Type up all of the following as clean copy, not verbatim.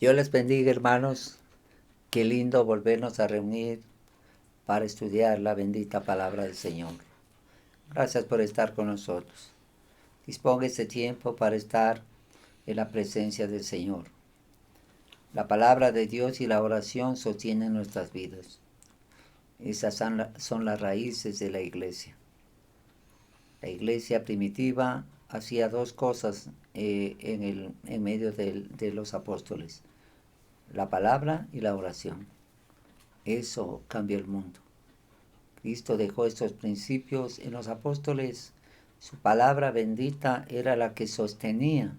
Dios les bendiga, hermanos. Qué lindo volvernos a reunir para estudiar la bendita palabra del Señor. Gracias por estar con nosotros. Disponga este tiempo para estar en la presencia del Señor. La palabra de Dios y la oración sostienen nuestras vidas. Esas son las raíces de la iglesia. La iglesia primitiva hacía dos cosas en medio de los apóstoles: la palabra y la oración. Eso cambió el mundo. Cristo dejó estos principios en los apóstoles. Su palabra bendita era la que sostenía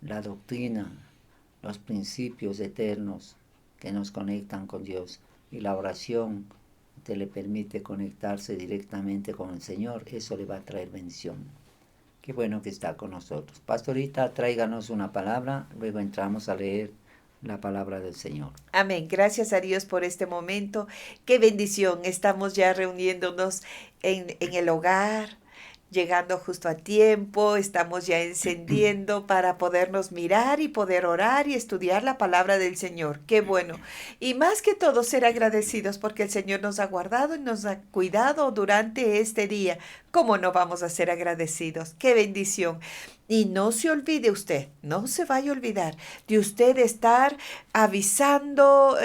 la doctrina, los principios eternos que nos conectan con Dios. Y la oración te le permite conectarse directamente con el Señor. Eso le va a traer bendición. Qué bueno que está con nosotros. Pastorita, tráiganos una palabra, luego entramos a leer la palabra del Señor. Amén. Gracias a Dios por este momento. Qué bendición. Estamos ya reuniéndonos en el hogar, llegando justo a tiempo. Estamos ya encendiendo para podernos mirar y poder orar y estudiar la palabra del Señor. Qué bueno. Y más que todo, ser agradecidos porque el Señor nos ha guardado y nos ha cuidado durante este día. ¿Cómo no vamos a ser agradecidos? Qué bendición. Y no se olvide usted, no se vaya a olvidar de usted estar avisando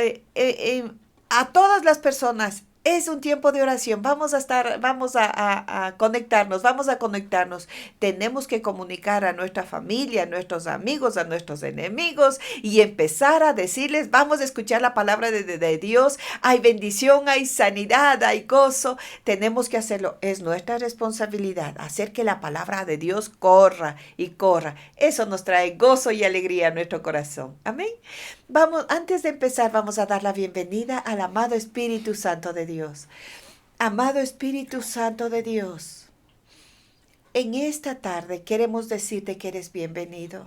a todas las personas. Es un tiempo de oración. Vamos a conectarnos, vamos a conectarnos. Tenemos que comunicar a nuestra familia, a nuestros amigos, a nuestros enemigos y empezar a decirles, vamos a escuchar la palabra de Dios. Hay bendición, hay sanidad, hay gozo. Tenemos que hacerlo. Es nuestra responsabilidad hacer que la palabra de Dios corra y corra. Eso nos trae gozo y alegría a nuestro corazón. Amén. Vamos, antes de empezar, vamos a dar la bienvenida al amado Espíritu Santo de Dios. Amado Espíritu Santo de Dios, en esta tarde queremos decirte que eres bienvenido.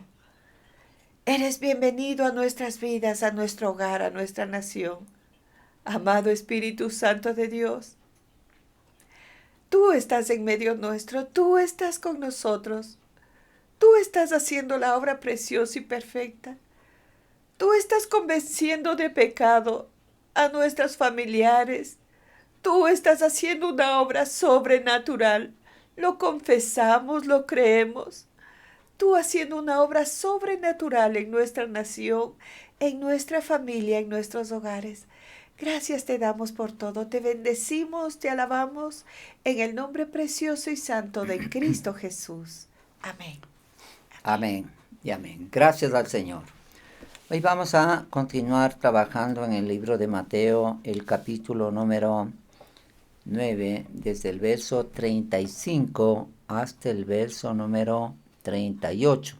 Eres bienvenido a nuestras vidas, a nuestro hogar, a nuestra nación. Amado Espíritu Santo de Dios, tú estás en medio nuestro, tú estás con nosotros. Tú estás haciendo la obra preciosa y perfecta. Tú estás convenciendo de pecado a nuestros familiares. Tú estás haciendo una obra sobrenatural. Lo confesamos, lo creemos. Tú haciendo una obra sobrenatural en nuestra nación, en nuestra familia, en nuestros hogares. Gracias te damos por todo. Te bendecimos, te alabamos en el nombre precioso y santo de Cristo Jesús. Amén. Amén y amén. Gracias al Señor. Hoy vamos a continuar trabajando en el libro de Mateo, el capítulo número 9, desde el verso 35 hasta el verso número 38.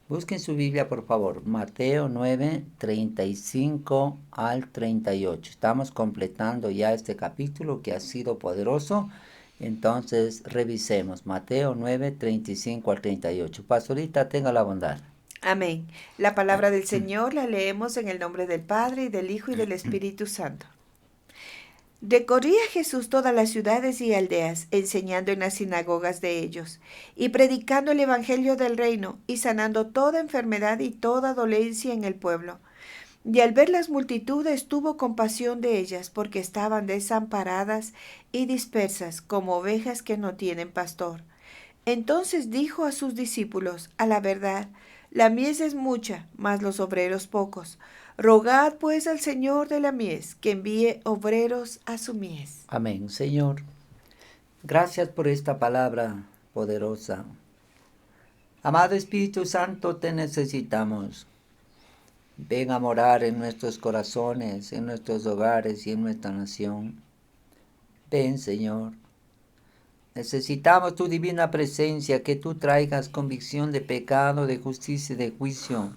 Busquen su Biblia, por favor. Mateo 9, 35 al 38. Estamos completando ya este capítulo que ha sido poderoso. Entonces, revisemos. Mateo 9, 35 al 38. Pastorita, tenga la bondad. Amén. La palabra del Señor la leemos en el nombre del Padre, y del Hijo, y del Espíritu Santo. Recorría Jesús todas las ciudades y aldeas, enseñando en las sinagogas de ellos, y predicando el Evangelio del reino, y sanando toda enfermedad y toda dolencia en el pueblo. Y al ver las multitudes tuvo compasión de ellas, porque estaban desamparadas y dispersas como ovejas que no tienen pastor. Entonces dijo a sus discípulos: a la verdad, la mies es mucha, mas los obreros pocos. Rogad pues al Señor de la mies que envíe obreros a su mies. Amén. Señor, gracias por esta palabra poderosa. Amado Espíritu Santo, te necesitamos. Ven a morar en nuestros corazones, en nuestros hogares y en nuestra nación. Ven, Señor. Necesitamos tu divina presencia, que tú traigas convicción de pecado, de justicia y de juicio.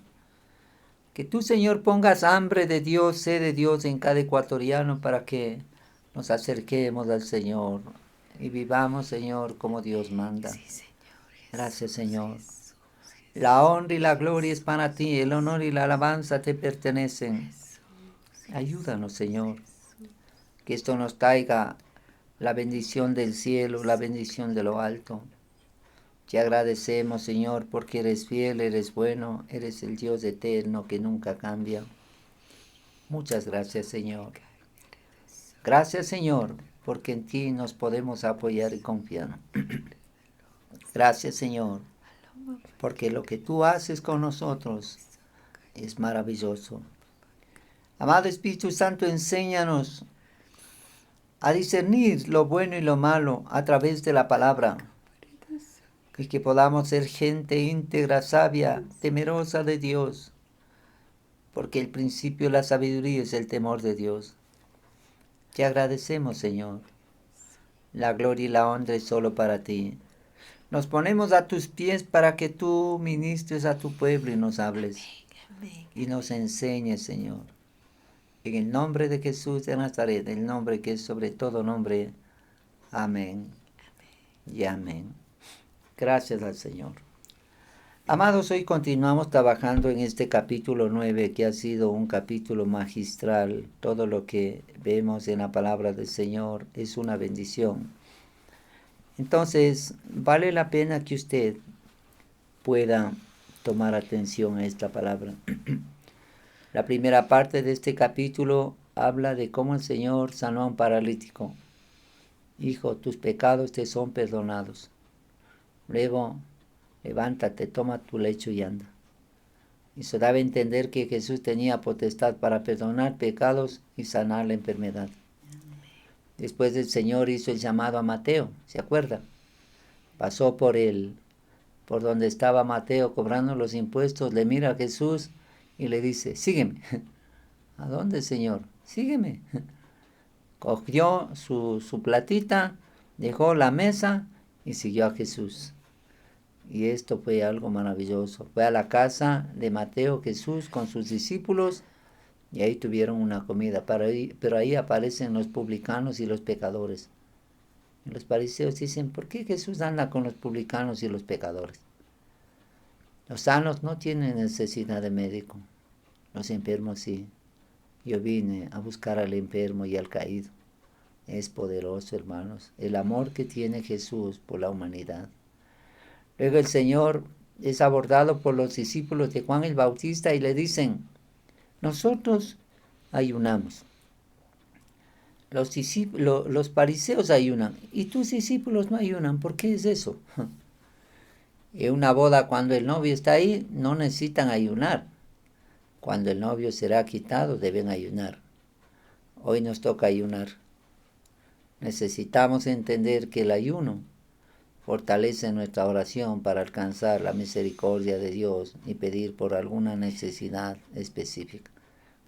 Que tú, Señor, pongas hambre de Dios, sed de Dios en cada ecuatoriano para que nos acerquemos al Señor y vivamos, Señor, como Dios manda. Sí, Señor. Gracias, Señor. La honra y la gloria es para ti, el honor y la alabanza te pertenecen. Ayúdanos, Señor, que esto nos traiga la bendición del cielo, la bendición de lo alto. Te agradecemos, Señor, porque eres fiel, eres bueno, eres el Dios eterno que nunca cambia. Muchas gracias, Señor. Gracias, Señor, porque en ti nos podemos apoyar y confiar. Gracias, Señor, porque lo que tú haces con nosotros es maravilloso. Amado Espíritu Santo, enséñanos a discernir lo bueno y lo malo a través de la palabra. Y que podamos ser gente íntegra, sabia, temerosa de Dios, porque el principio de la sabiduría es el temor de Dios. Te agradecemos, Señor. La gloria y la honra es solo para ti. Nos ponemos a tus pies para que tú ministres a tu pueblo y nos hables y nos enseñes, Señor. En el nombre de Jesús de Nazaret, el nombre que es sobre todo nombre. Amén y amén. Gracias al Señor. Amados, hoy continuamos trabajando en este capítulo 9, que ha sido un capítulo magistral. Todo lo que vemos en la palabra del Señor es una bendición. Entonces, vale la pena que usted pueda tomar atención a esta palabra. La primera parte de este capítulo habla de cómo el Señor sanó a un paralítico. Hijo, tus pecados te son perdonados. Luego, levántate, toma tu lecho y anda. Eso daba a entender que Jesús tenía potestad para perdonar pecados y sanar la enfermedad. Después el Señor hizo el llamado a Mateo, ¿se acuerda? Pasó por donde estaba Mateo cobrando los impuestos, le mira a Jesús y le dice, sígueme. ¿A dónde, Señor? Sígueme. Cogió su platita, dejó la mesa y siguió a Jesús. Y esto fue algo maravilloso. Fue a la casa de Mateo, Jesús, con sus discípulos, y ahí tuvieron una comida. Pero ahí aparecen los publicanos y los pecadores. Y los fariseos dicen, ¿por qué Jesús anda con los publicanos y los pecadores? Los sanos no tienen necesidad de médico. Los enfermos sí. Yo vine a buscar al enfermo y al caído. Es poderoso, hermanos, el amor que tiene Jesús por la humanidad. Luego el Señor es abordado por los discípulos de Juan el Bautista y le dicen, nosotros ayunamos. Los fariseos ayunan y tus discípulos no ayunan. ¿Por qué es eso? En una boda, cuando el novio está ahí, no necesitan ayunar. Cuando el novio será quitado, deben ayunar. Hoy nos toca ayunar. Necesitamos entender que el ayuno fortalece nuestra oración para alcanzar la misericordia de Dios y pedir por alguna necesidad específica.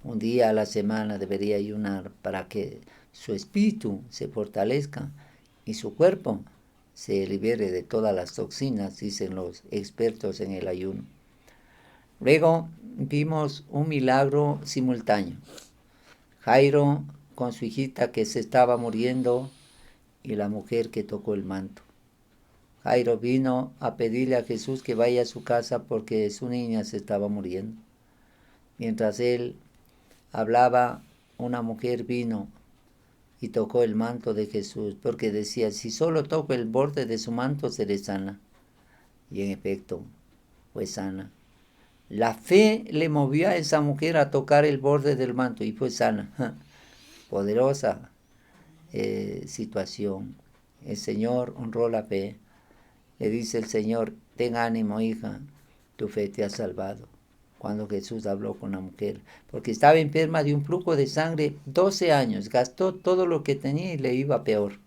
Un día a la semana debería ayunar para que su espíritu se fortalezca y su cuerpo se libere de todas las toxinas, dicen los expertos en el ayuno. Luego vimos un milagro simultáneo. Jairo con su hijita que se estaba muriendo y la mujer que tocó el manto. Jairo vino a pedirle a Jesús que vaya a su casa porque su niña se estaba muriendo. Mientras él hablaba, una mujer vino y tocó el manto de Jesús, porque decía, si solo toco el borde de su manto, seré sana. Y en efecto, fue sana. La fe le movió a esa mujer a tocar el borde del manto y fue sana. Poderosa situación. El Señor honró la fe. Le dice el Señor, ten ánimo, hija, tu fe te ha salvado. Cuando Jesús habló con la mujer, porque estaba enferma de un flujo de sangre 12 años, gastó todo lo que tenía y le iba peor,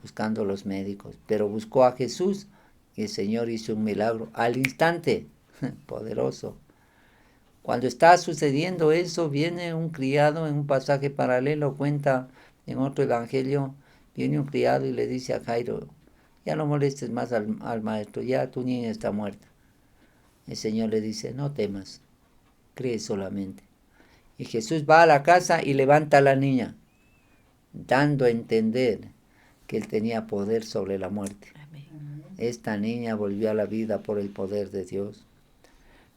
buscando los médicos, pero buscó a Jesús y el Señor hizo un milagro al instante, poderoso. Cuando está sucediendo eso, viene un criado en un pasaje paralelo, cuenta en otro evangelio, viene un criado y le dice a Jairo, ya no molestes más al maestro, ya tu niña está muerta. El Señor le dice, no temas, cree solamente. Y Jesús va a la casa y levanta a la niña, dando a entender que él tenía poder sobre la muerte. Amén. Esta niña volvió a la vida por el poder de Dios.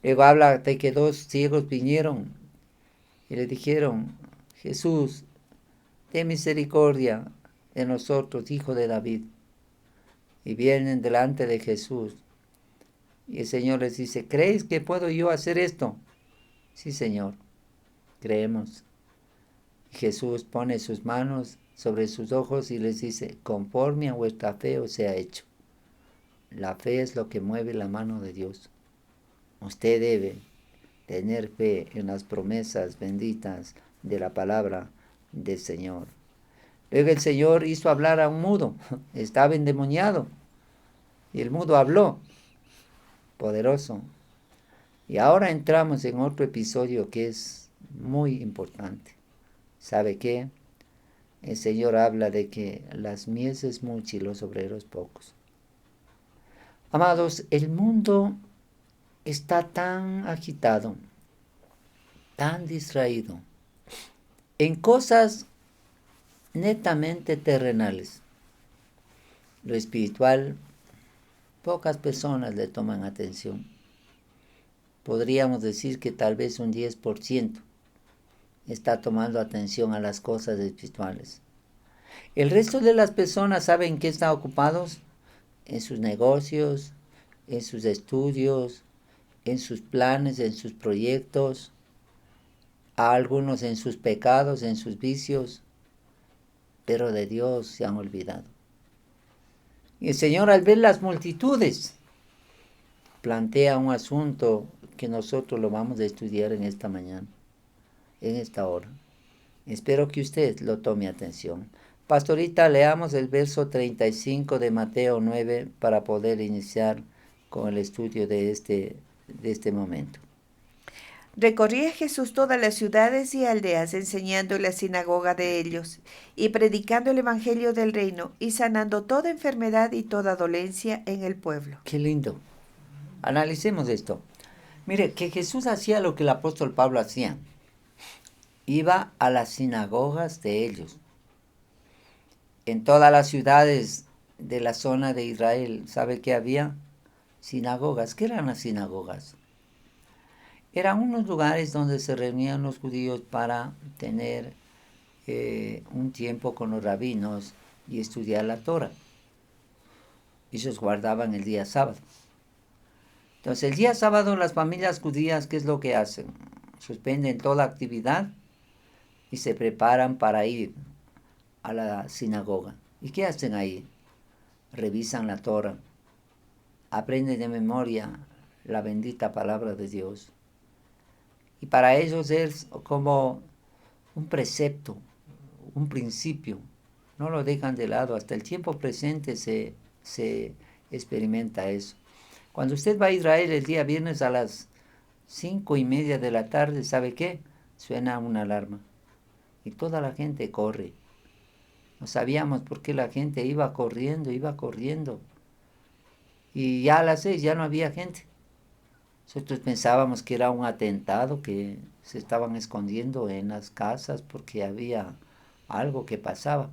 Luego habla de que 2 ciegos vinieron y le dijeron, Jesús, ten misericordia de nosotros, hijo de David. y vienen delante de Jesús. Y el Señor les dice, ¿creéis que puedo yo hacer esto? Sí, Señor, creemos. Y Jesús pone sus manos sobre sus ojos y les dice, conforme a vuestra fe os sea hecho. La fe es lo que mueve la mano de Dios. Usted debe tener fe en las promesas benditas de la palabra del Señor. Luego el Señor hizo hablar a un mudo, estaba endemoniado, y el mudo habló, poderoso. Y ahora entramos en otro episodio que es muy importante. ¿Sabe qué? El Señor habla de que las mies es muchas y los obreros pocos. Amados, el mundo está tan agitado, tan distraído, en cosas netamente terrenales. Lo espiritual, pocas personas le toman atención. Podríamos decir que tal vez un 10% está tomando atención a las cosas espirituales. El resto de las personas saben que están ocupados en sus negocios, en sus estudios, en sus planes, en sus proyectos, a algunos en sus pecados, en sus vicios, pero de Dios se han olvidado. Y el Señor, al ver las multitudes, plantea un asunto que nosotros lo vamos a estudiar en esta mañana, en esta hora. Espero que usted lo tome atención. Pastorita, leamos el verso 35 de Mateo 9 para poder iniciar con el estudio de este momento. Recorría Jesús todas las ciudades y aldeas, enseñando en la sinagoga de ellos, y predicando el evangelio del reino, y sanando toda enfermedad y toda dolencia en el pueblo. Qué lindo. Analicemos esto. Mire, que Jesús hacía lo que el apóstol Pablo hacía. Iba a las sinagogas de ellos. En todas las ciudades de la zona de Israel, ¿sabe qué había? Sinagogas. ¿Qué eran las sinagogas? Eran unos lugares donde se reunían los judíos para tener un tiempo con los rabinos y estudiar la Torah. Ellos guardaban el día sábado. Entonces, el día sábado las familias judías, ¿qué es lo que hacen? Suspenden toda actividad y se preparan para ir a la sinagoga. ¿Y qué hacen ahí? Revisan la Torah, aprenden de memoria la bendita palabra de Dios. Y para ellos es como un precepto, un principio. No lo dejan de lado. Hasta el tiempo presente se experimenta eso. Cuando usted va a Israel el día viernes a las 5:30 de la tarde, ¿sabe qué? Suena una alarma. Y toda la gente corre. No sabíamos por qué la gente iba corriendo. Y ya a las 6 ya no había gente. Nosotros pensábamos que era un atentado, que se estaban escondiendo en las casas porque había algo que pasaba.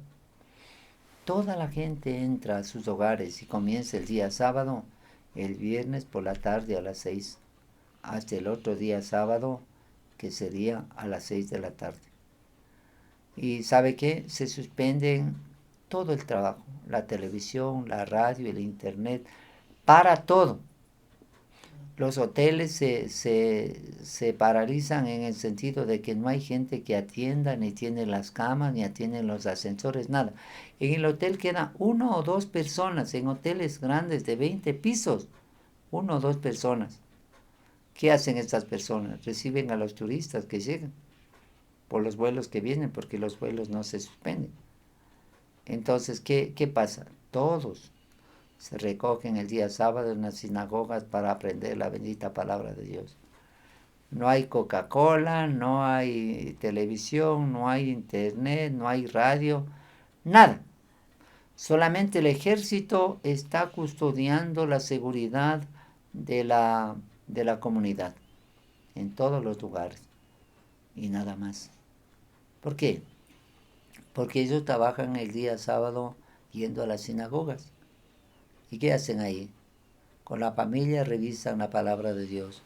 Toda la gente entra a sus hogares y comienza el día sábado, el viernes por la tarde a las 6, hasta el otro día sábado, que sería a las 6 de la tarde. Y ¿sabe qué? Se suspenden todo el trabajo, la televisión, la radio, el internet, para todo. Los hoteles se paralizan en el sentido de que no hay gente que atienda, ni tiene las camas, ni atienden los ascensores, nada. En el hotel quedan 1 o 2 personas, en hoteles grandes de 20 pisos, 1 o 2 personas. ¿Qué hacen estas personas? Reciben a los turistas que llegan por los vuelos que vienen, porque los vuelos no se suspenden. Entonces, ¿qué pasa? Todos se recogen el día sábado en las sinagogas para aprender la bendita palabra de Dios. No hay Coca-Cola, no hay televisión, no hay internet, no hay radio, nada. Solamente el ejército está custodiando la seguridad de la comunidad en todos los lugares y nada más. ¿Por qué? Porque ellos trabajan el día sábado yendo a las sinagogas. ¿Y qué hacen ahí? Con la familia revisan la palabra de Dios.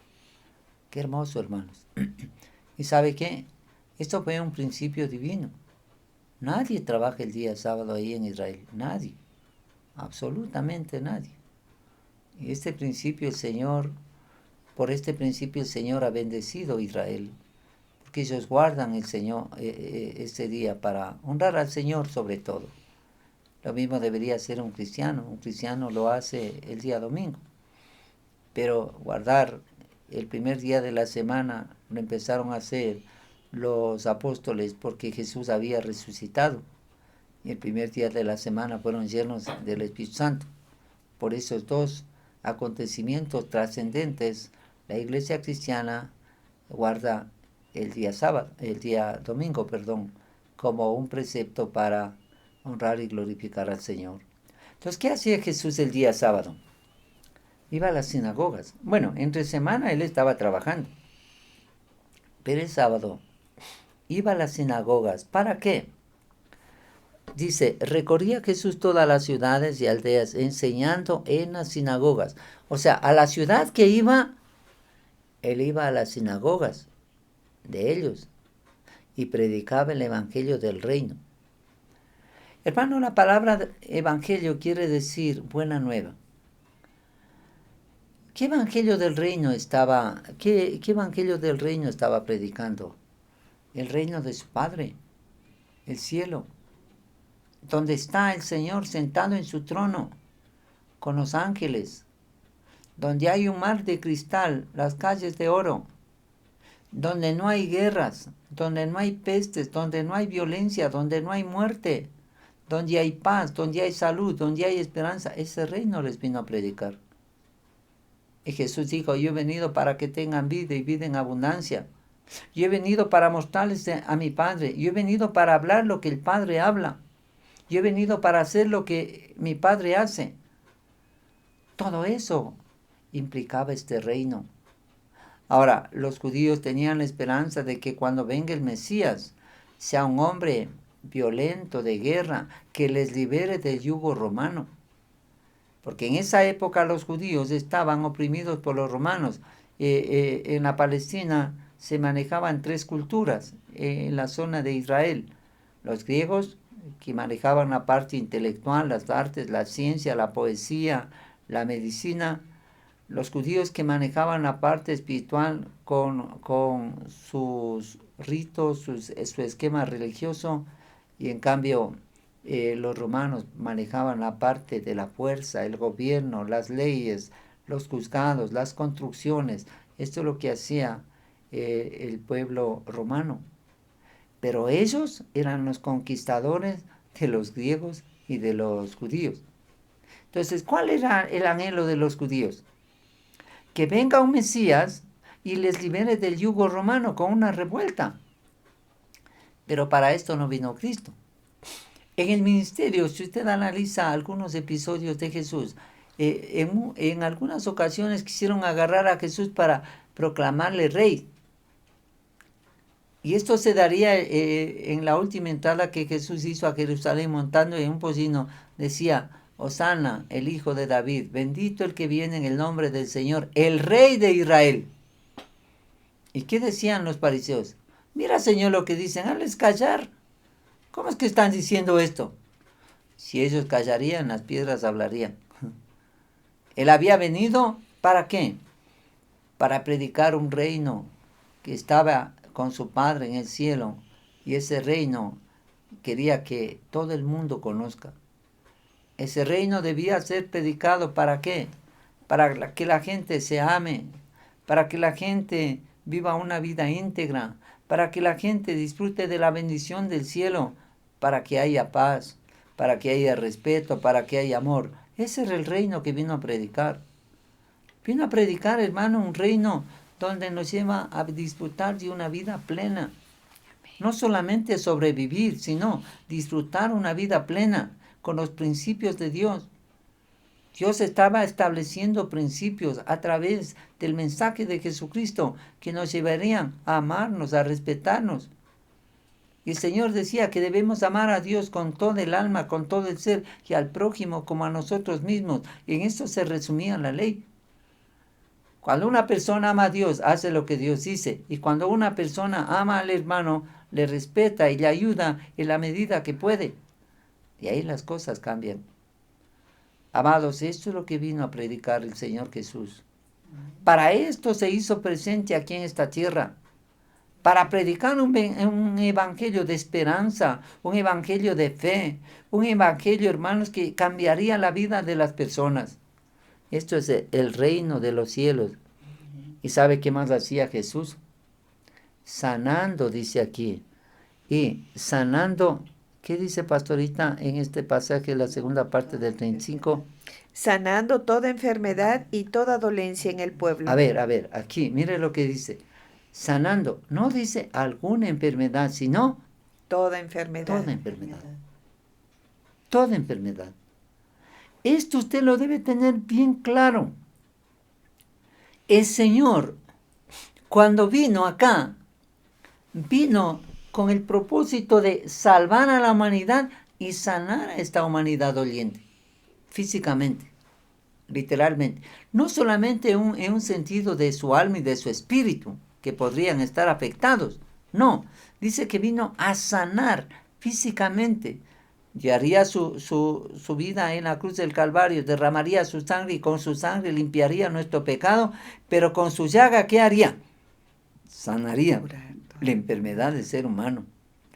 Qué hermoso, hermanos. ¿Y sabe qué? Esto fue un principio divino. Nadie trabaja el día sábado ahí en Israel. Nadie. absolutamente nadie. Y este principio el Señor, por este principio el Señor ha bendecido a Israel, porque ellos guardan el Señor este día para honrar al Señor sobre todo. Lo mismo debería hacer un cristiano lo hace el día domingo, pero guardar el primer día de la semana lo empezaron a hacer los apóstoles porque Jesús había resucitado, y el primer día de la semana fueron llenos del Espíritu Santo. Por esos dos acontecimientos trascendentes, la iglesia cristiana guarda el día domingo, como un precepto para honrar y glorificar al Señor. Entonces, ¿qué hacía Jesús el día sábado? Iba a las sinagogas. Bueno, entre semana él estaba trabajando, pero el sábado iba a las sinagogas. ¿Para qué? Dice, recorría Jesús todas las ciudades y aldeas, enseñando en las sinagogas. O sea, a la ciudad que iba, él iba a las sinagogas de ellos y predicaba el evangelio del reino. Hermano, la palabra evangelio quiere decir buena nueva. ¿Qué evangelio del reino qué evangelio del reino estaba predicando? El reino de su Padre, el cielo, donde está el Señor sentado en su trono con los ángeles, donde hay un mar de cristal, las calles de oro, donde no hay guerras, donde no hay pestes, donde no hay violencia, donde no hay muerte, donde hay paz, donde hay salud, donde hay esperanza. Ese reino les vino a predicar. Y Jesús dijo, yo he venido para que tengan vida y vida en abundancia. Yo he venido para mostrarles a mi Padre. Yo he venido para hablar lo que el Padre habla. Yo he venido para hacer lo que mi Padre hace. Todo eso implicaba este reino. Ahora, los judíos tenían la esperanza de que cuando venga el Mesías, sea un hombre violento, de guerra, que les libere del yugo romano. Porque en esa época los judíos estaban oprimidos por los romanos. En la Palestina se manejaban tres culturas en la zona de Israel. Los griegos, que manejaban la parte intelectual, las artes, la ciencia, la poesía, la medicina. Los judíos que manejaban la parte espiritual con sus ritos, su esquema religioso, y en cambio los romanos manejaban la parte de la fuerza, el gobierno, las leyes, los juzgados, las construcciones. Esto es lo que hacía el pueblo romano. Pero ellos eran los conquistadores de los griegos y de los judíos. Entonces, ¿cuál era el anhelo de los judíos? Que venga un Mesías y les libere del yugo romano con una revuelta. Pero para esto no vino Cristo. En el ministerio, si usted analiza algunos episodios de Jesús, en algunas ocasiones quisieron agarrar a Jesús para proclamarle rey. Y esto se daría en la última entrada que Jesús hizo a Jerusalén montando en un pollino. Decía, Hosana, el hijo de David, bendito el que viene en el nombre del Señor, el rey de Israel. ¿Y qué decían los fariseos? Mira, Señor, lo que dicen, hazles callar. ¿Cómo es que están diciendo esto? Si ellos callarían, las piedras hablarían. Él había venido, ¿para qué? Para predicar un reino que estaba con su Padre en el cielo, y ese reino quería que todo el mundo conozca. Ese reino debía ser predicado, ¿para qué? Para que la gente se ame, para que la gente viva una vida íntegra, para que la gente disfrute de la bendición del cielo, para que haya paz, para que haya respeto, para que haya amor. Ese era el reino que vino a predicar. Vino a predicar, hermano, un reino donde nos lleva a disfrutar de una vida plena. No solamente sobrevivir, sino disfrutar una vida plena con los principios de Dios. Dios estaba estableciendo principios a través del mensaje de Jesucristo que nos llevarían a amarnos, a respetarnos. Y el Señor decía que debemos amar a Dios con todo el alma, con todo el ser, y al prójimo como a nosotros mismos. Y en esto se resumía la ley. Cuando una persona ama a Dios, hace lo que Dios dice. Y cuando una persona ama al hermano, le respeta y le ayuda en la medida que puede. Y ahí las cosas cambian. Amados, esto es lo que vino a predicar el Señor Jesús. Para esto se hizo presente aquí en esta tierra. Para predicar un evangelio de esperanza, un evangelio de fe, un evangelio, hermanos, que cambiaría la vida de las personas. Esto es el reino de los cielos. ¿Y sabe qué más hacía Jesús? Sanando, dice aquí. Y sanando, ¿qué dice pastorita en este pasaje, la segunda parte del 35? Sanando toda enfermedad y toda dolencia en el pueblo. A ver, aquí, mire lo que dice. Sanando, no dice alguna enfermedad, sino Toda enfermedad. toda enfermedad. Toda enfermedad. Esto usted lo debe tener bien claro. El Señor, cuando vino acá, vino con el propósito de salvar a la humanidad y sanar a esta humanidad doliente, físicamente, literalmente. No solamente en un sentido de su alma y de su espíritu, que podrían estar afectados. No, dice que vino a sanar físicamente. Llevaría su vida en la cruz del Calvario, derramaría su sangre y con su sangre limpiaría nuestro pecado, pero con su llaga, ¿qué haría? Sanaría la enfermedad del ser humano,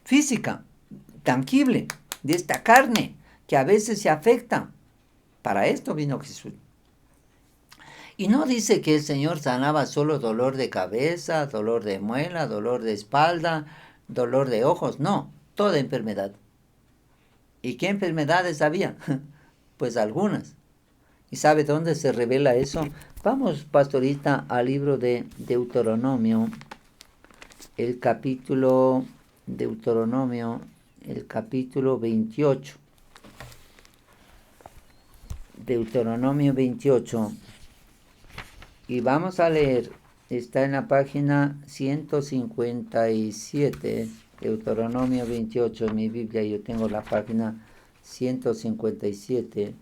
física, tangible, de esta carne, que a veces se afecta. Para esto vino Jesús. Y no dice que el Señor sanaba solo dolor de cabeza, dolor de muela, dolor de espalda, dolor de ojos, no, toda enfermedad. ¿Y qué enfermedades había? Pues algunas. ¿Y sabe dónde se revela eso? Vamos, pastorita, al libro de Deuteronomio, el capítulo 28. Deuteronomio 28. Y vamos a leer, está en la página 157, Deuteronomio 28, en mi Biblia yo tengo la página 157,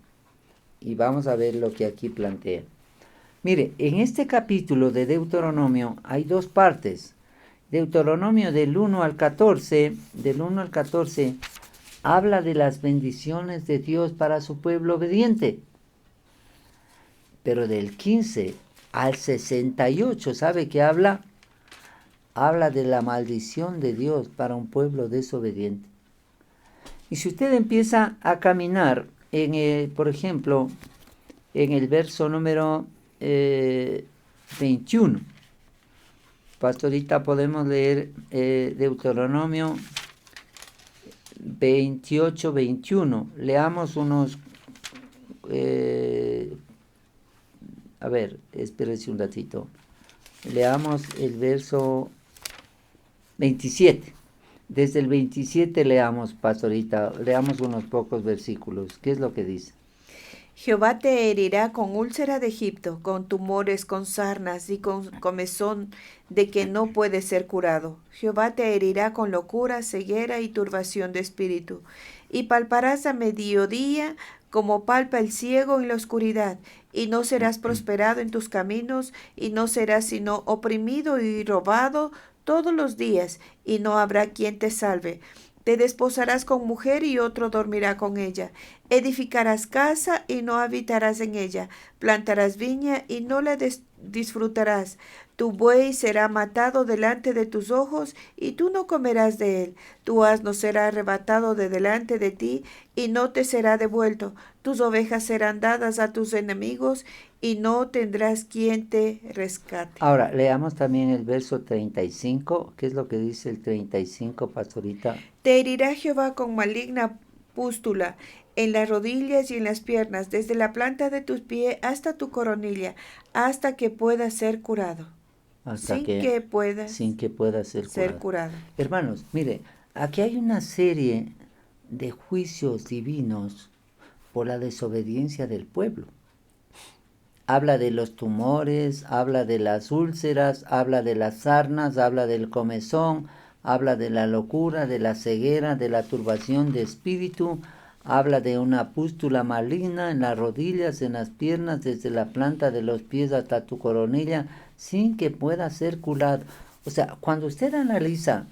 y vamos a ver lo que aquí plantea. Mire, en este capítulo de Deuteronomio hay dos partes. Deuteronomio del 1 al 14, habla de las bendiciones de Dios para su pueblo obediente. Pero del 15 al 68, ¿sabe qué habla? Habla de la maldición de Dios para un pueblo desobediente. Y si usted empieza a caminar, por ejemplo, en el verso número 21, pastorita, podemos leer Deuteronomio 28, 21. Leamos unos... a ver, espérese un ratito. Leamos el verso 27. Desde el 27 leamos, pastorita, leamos unos pocos versículos. ¿Qué es lo que dice? Jehová te herirá con úlcera de Egipto, con tumores, con sarnas y con comezón de que no puede ser curado. Jehová te herirá con locura, ceguera y turbación de espíritu. Y palparás a mediodía como palpa el ciego en la oscuridad, y no serás prosperado en tus caminos, y no serás sino oprimido y robado todos los días, y no habrá quien te salve. Te desposarás con mujer y otro dormirá con ella. Edificarás casa y no habitarás en ella. Plantarás viña y no la disfrutarás. Tu buey será matado delante de tus ojos y tú no comerás de él. Tu asno será arrebatado de delante de ti y no te será devuelto. Tus ovejas serán dadas a tus enemigos y no tendrás quien te rescate. Ahora, leamos también el verso 35. ¿Qué es lo que dice el 35, pastorita? Te herirá Jehová con maligna pústula en las rodillas y en las piernas, desde la planta de tus pies hasta tu coronilla, hasta que puedas ser curado. Sin que pueda ser curado. Hermanos, mire, aquí hay una serie de juicios divinos por la desobediencia del pueblo. Habla de los tumores, habla de las úlceras, habla de las sarnas, habla del comezón, habla de la locura, de la ceguera, de la turbación de espíritu, habla de una pústula maligna en las rodillas, en las piernas, desde la planta de los pies hasta tu coronilla, sin que pueda ser curado. O sea, cuando usted analiza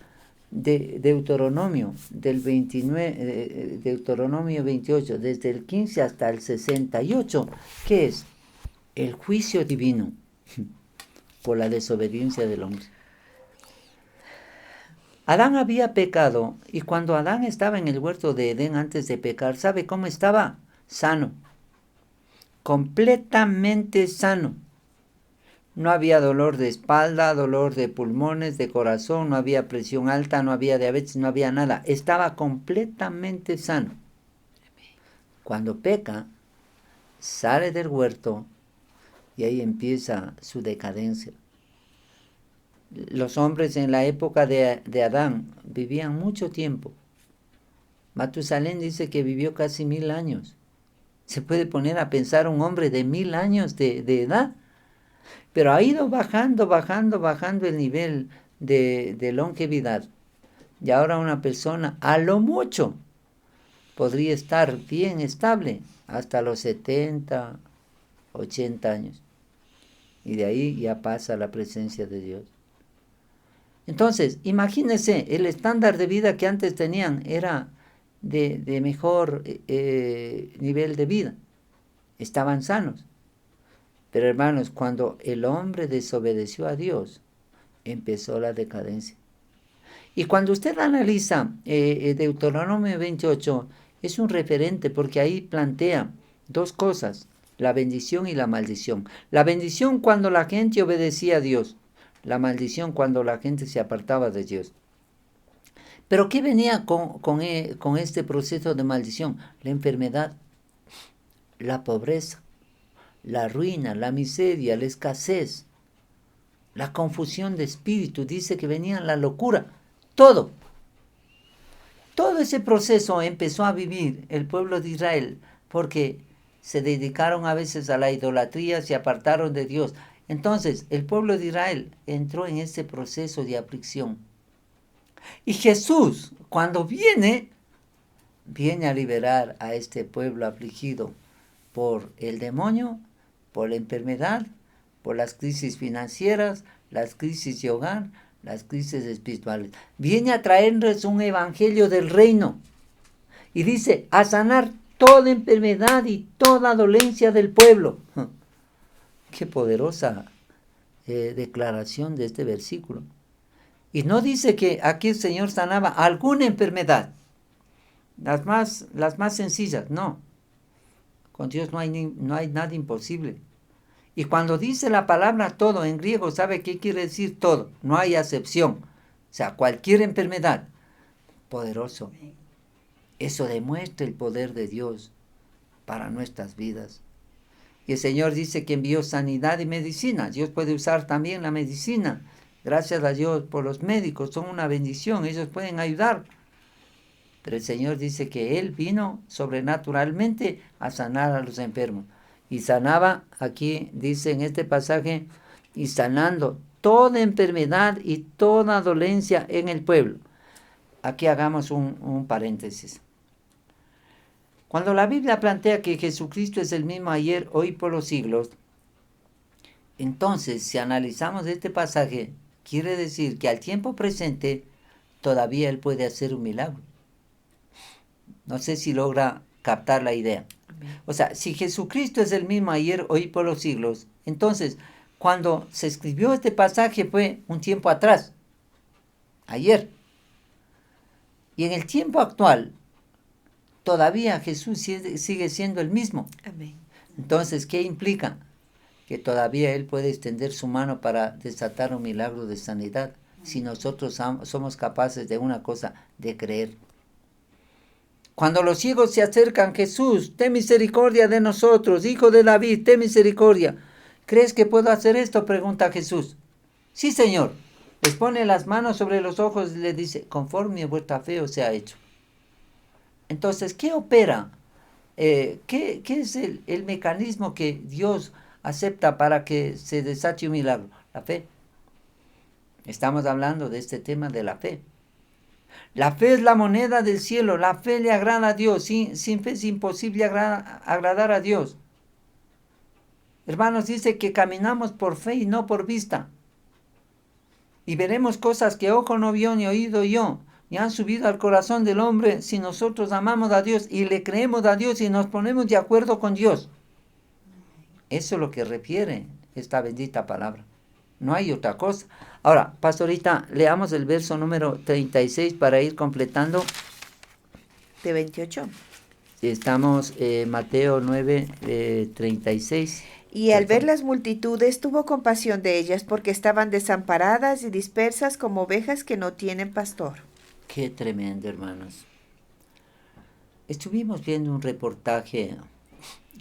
de Deuteronomio, Deuteronomio 28, desde el 15 hasta el 68, ¿qué es? El juicio divino por la desobediencia del hombre. Adán había pecado, y cuando Adán estaba en el huerto de Edén antes de pecar, ¿sabe cómo estaba? Sano, completamente sano. No había dolor de espalda, dolor de pulmones, de corazón, no había presión alta, no había diabetes, no había nada. Estaba completamente sano. Cuando peca, sale del huerto y ahí empieza su decadencia. Los hombres en la época de Adán vivían mucho tiempo. Matusalén dice que vivió casi 1000 años. Se puede poner a pensar un hombre de 1000 años de edad. Pero ha ido bajando el nivel de longevidad. Y ahora una persona, a lo mucho, podría estar bien estable hasta los 70, 80 años. Y de ahí ya pasa la presencia de Dios. Entonces, imagínense, el estándar de vida que antes tenían era de mejor nivel de vida. Estaban sanos. Pero hermanos, cuando el hombre desobedeció a Dios, empezó la decadencia. Y cuando usted analiza Deuteronomio 28, es un referente porque ahí plantea dos cosas, la bendición y la maldición. La bendición cuando la gente obedecía a Dios, la maldición cuando la gente se apartaba de Dios. Pero ¿qué venía con este proceso de maldición? La enfermedad, la pobreza, la ruina, la miseria, la escasez, la confusión de espíritu, dice que venía la locura, todo. Todo ese proceso empezó a vivir el pueblo de Israel porque se dedicaron a veces a la idolatría, se apartaron de Dios. Entonces el pueblo de Israel entró en ese proceso de aflicción. Y Jesús, cuando viene a liberar a este pueblo afligido por el demonio, por la enfermedad, por las crisis financieras, las crisis de hogar, las crisis espirituales. Viene a traerles un evangelio del reino. Y dice, a sanar toda enfermedad y toda dolencia del pueblo. Qué poderosa declaración de este versículo. Y no dice que aquí el Señor sanaba alguna enfermedad. Las más sencillas, no. Con Dios no hay nada imposible. Y cuando dice la palabra todo en griego, ¿sabe qué quiere decir todo? No hay acepción. O sea, cualquier enfermedad. Poderoso. Eso demuestra el poder de Dios para nuestras vidas. Y el Señor dice que envió sanidad y medicina. Dios puede usar también la medicina. Gracias a Dios por los médicos. Son una bendición. Ellos pueden ayudar. Pero el Señor dice que Él vino sobrenaturalmente a sanar a los enfermos. Y sanaba, aquí dice en este pasaje, y sanando toda enfermedad y toda dolencia en el pueblo. Aquí hagamos un paréntesis. Cuando la Biblia plantea que Jesucristo es el mismo ayer, hoy, por los siglos, entonces si analizamos este pasaje, quiere decir que al tiempo presente todavía Él puede hacer un milagro. No sé si logra captar la idea. O sea, si Jesucristo es el mismo ayer, hoy, por los siglos, entonces, cuando se escribió este pasaje fue un tiempo atrás, ayer. Y en el tiempo actual, todavía Jesús sigue siendo el mismo. Amén. Entonces, ¿qué implica? Que todavía Él puede extender su mano para desatar un milagro de sanidad, si nosotros somos capaces de una cosa, de creer. Cuando los ciegos se acercan, Jesús, ten misericordia de nosotros, Hijo de David, ten misericordia. ¿Crees que puedo hacer esto?, pregunta Jesús. Sí, Señor. Les pone las manos sobre los ojos y le dice, conforme a vuestra fe os sea hecho. Entonces, ¿qué opera? ¿Qué es el mecanismo que Dios acepta para que se desate un milagro? La fe. Estamos hablando de este tema de la fe. La fe es la moneda del cielo, la fe le agrada a Dios, sin fe es imposible agradar a Dios. Hermanos, dice que caminamos por fe y no por vista. Y veremos cosas que ojo no vio ni oído yo, ni han subido al corazón del hombre si nosotros amamos a Dios y le creemos a Dios y nos ponemos de acuerdo con Dios. Eso es lo que refiere esta bendita palabra. No hay otra cosa. Ahora, pastorita, leamos el verso número 36 para ir completando. De 28. Estamos en Mateo 9, 36. Y al ver las multitudes tuvo compasión de ellas porque estaban desamparadas y dispersas como ovejas que no tienen pastor. Qué tremendo, hermanos. Estuvimos viendo un reportaje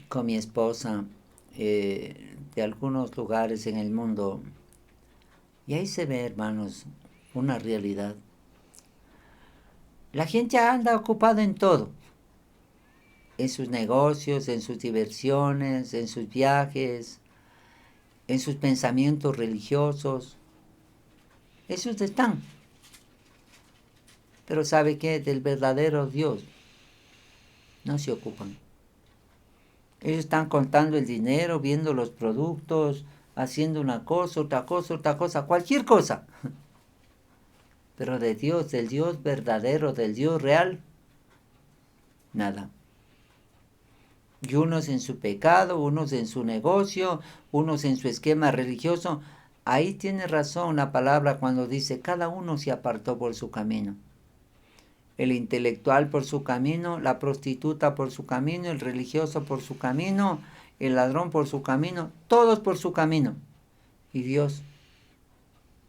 con mi esposa de algunos lugares en el mundo y ahí se ve, hermanos, una realidad. La gente anda ocupada en todo, en sus negocios, en sus diversiones, en sus viajes, en sus pensamientos religiosos. Esos están. Pero ¿sabe qué? Del verdadero Dios no se ocupan. Ellos están contando el dinero, viendo los productos, haciendo una cosa, otra cosa, otra cosa, cualquier cosa. Pero de Dios, del Dios verdadero, del Dios real, nada. Y unos en su pecado, unos en su negocio, unos en su esquema religioso. Ahí tiene razón la palabra cuando dice, cada uno se apartó por su camino. El intelectual por su camino, la prostituta por su camino, el religioso por su camino, el ladrón por su camino, todos por su camino. ¿Y Dios?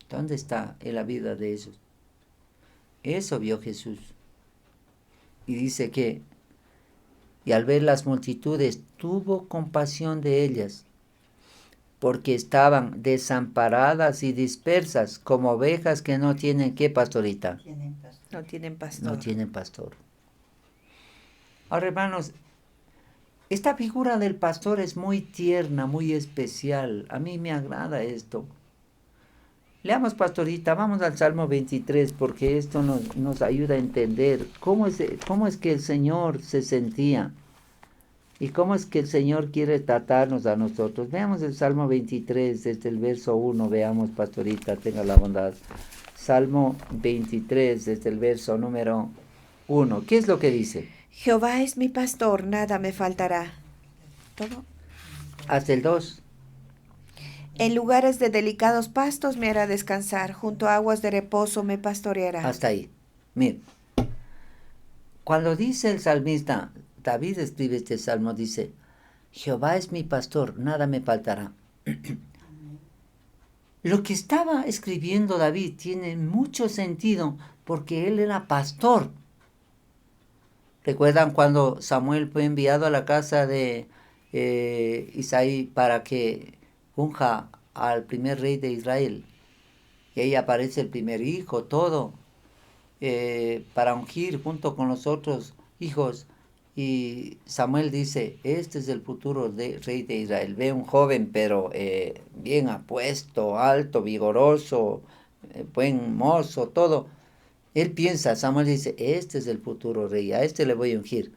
¿Dónde está en la vida de esos? Eso vio Jesús. Y dice que, y al ver las multitudes, tuvo compasión de ellas, porque estaban desamparadas y dispersas, como ovejas que no tienen, ¿qué, pastorita? No tienen pastor. No tienen pastor. Ahora, hermanos, esta figura del pastor es muy tierna, muy especial. A mí me agrada esto. Leamos, pastorita, vamos al Salmo 23, porque esto nos ayuda a entender cómo es que el Señor se sentía y cómo es que el Señor quiere tratarnos a nosotros. Veamos el Salmo 23, desde el verso 1, veamos, pastorita, tenga la bondad. Salmo 23, desde el verso número 1. ¿Qué es lo que dice? Jehová es mi pastor, nada me faltará. ¿Todo? Hasta el 2. En lugares de delicados pastos me hará descansar, junto a aguas de reposo me pastoreará. Hasta ahí. Mire, cuando dice el salmista, David escribe este salmo, dice, Jehová es mi pastor, nada me faltará. Lo que estaba escribiendo David tiene mucho sentido porque él era pastor. ¿Recuerdan cuando Samuel fue enviado a la casa de Isaí para que unja al primer rey de Israel? Y ahí aparece el primer hijo, todo, para ungir junto con los otros hijos. Y Samuel dice, este es el futuro rey de Israel. Ve un joven, pero bien apuesto, alto, vigoroso, buen mozo, todo. Él piensa, Samuel dice, este es el futuro rey, a este le voy a ungir.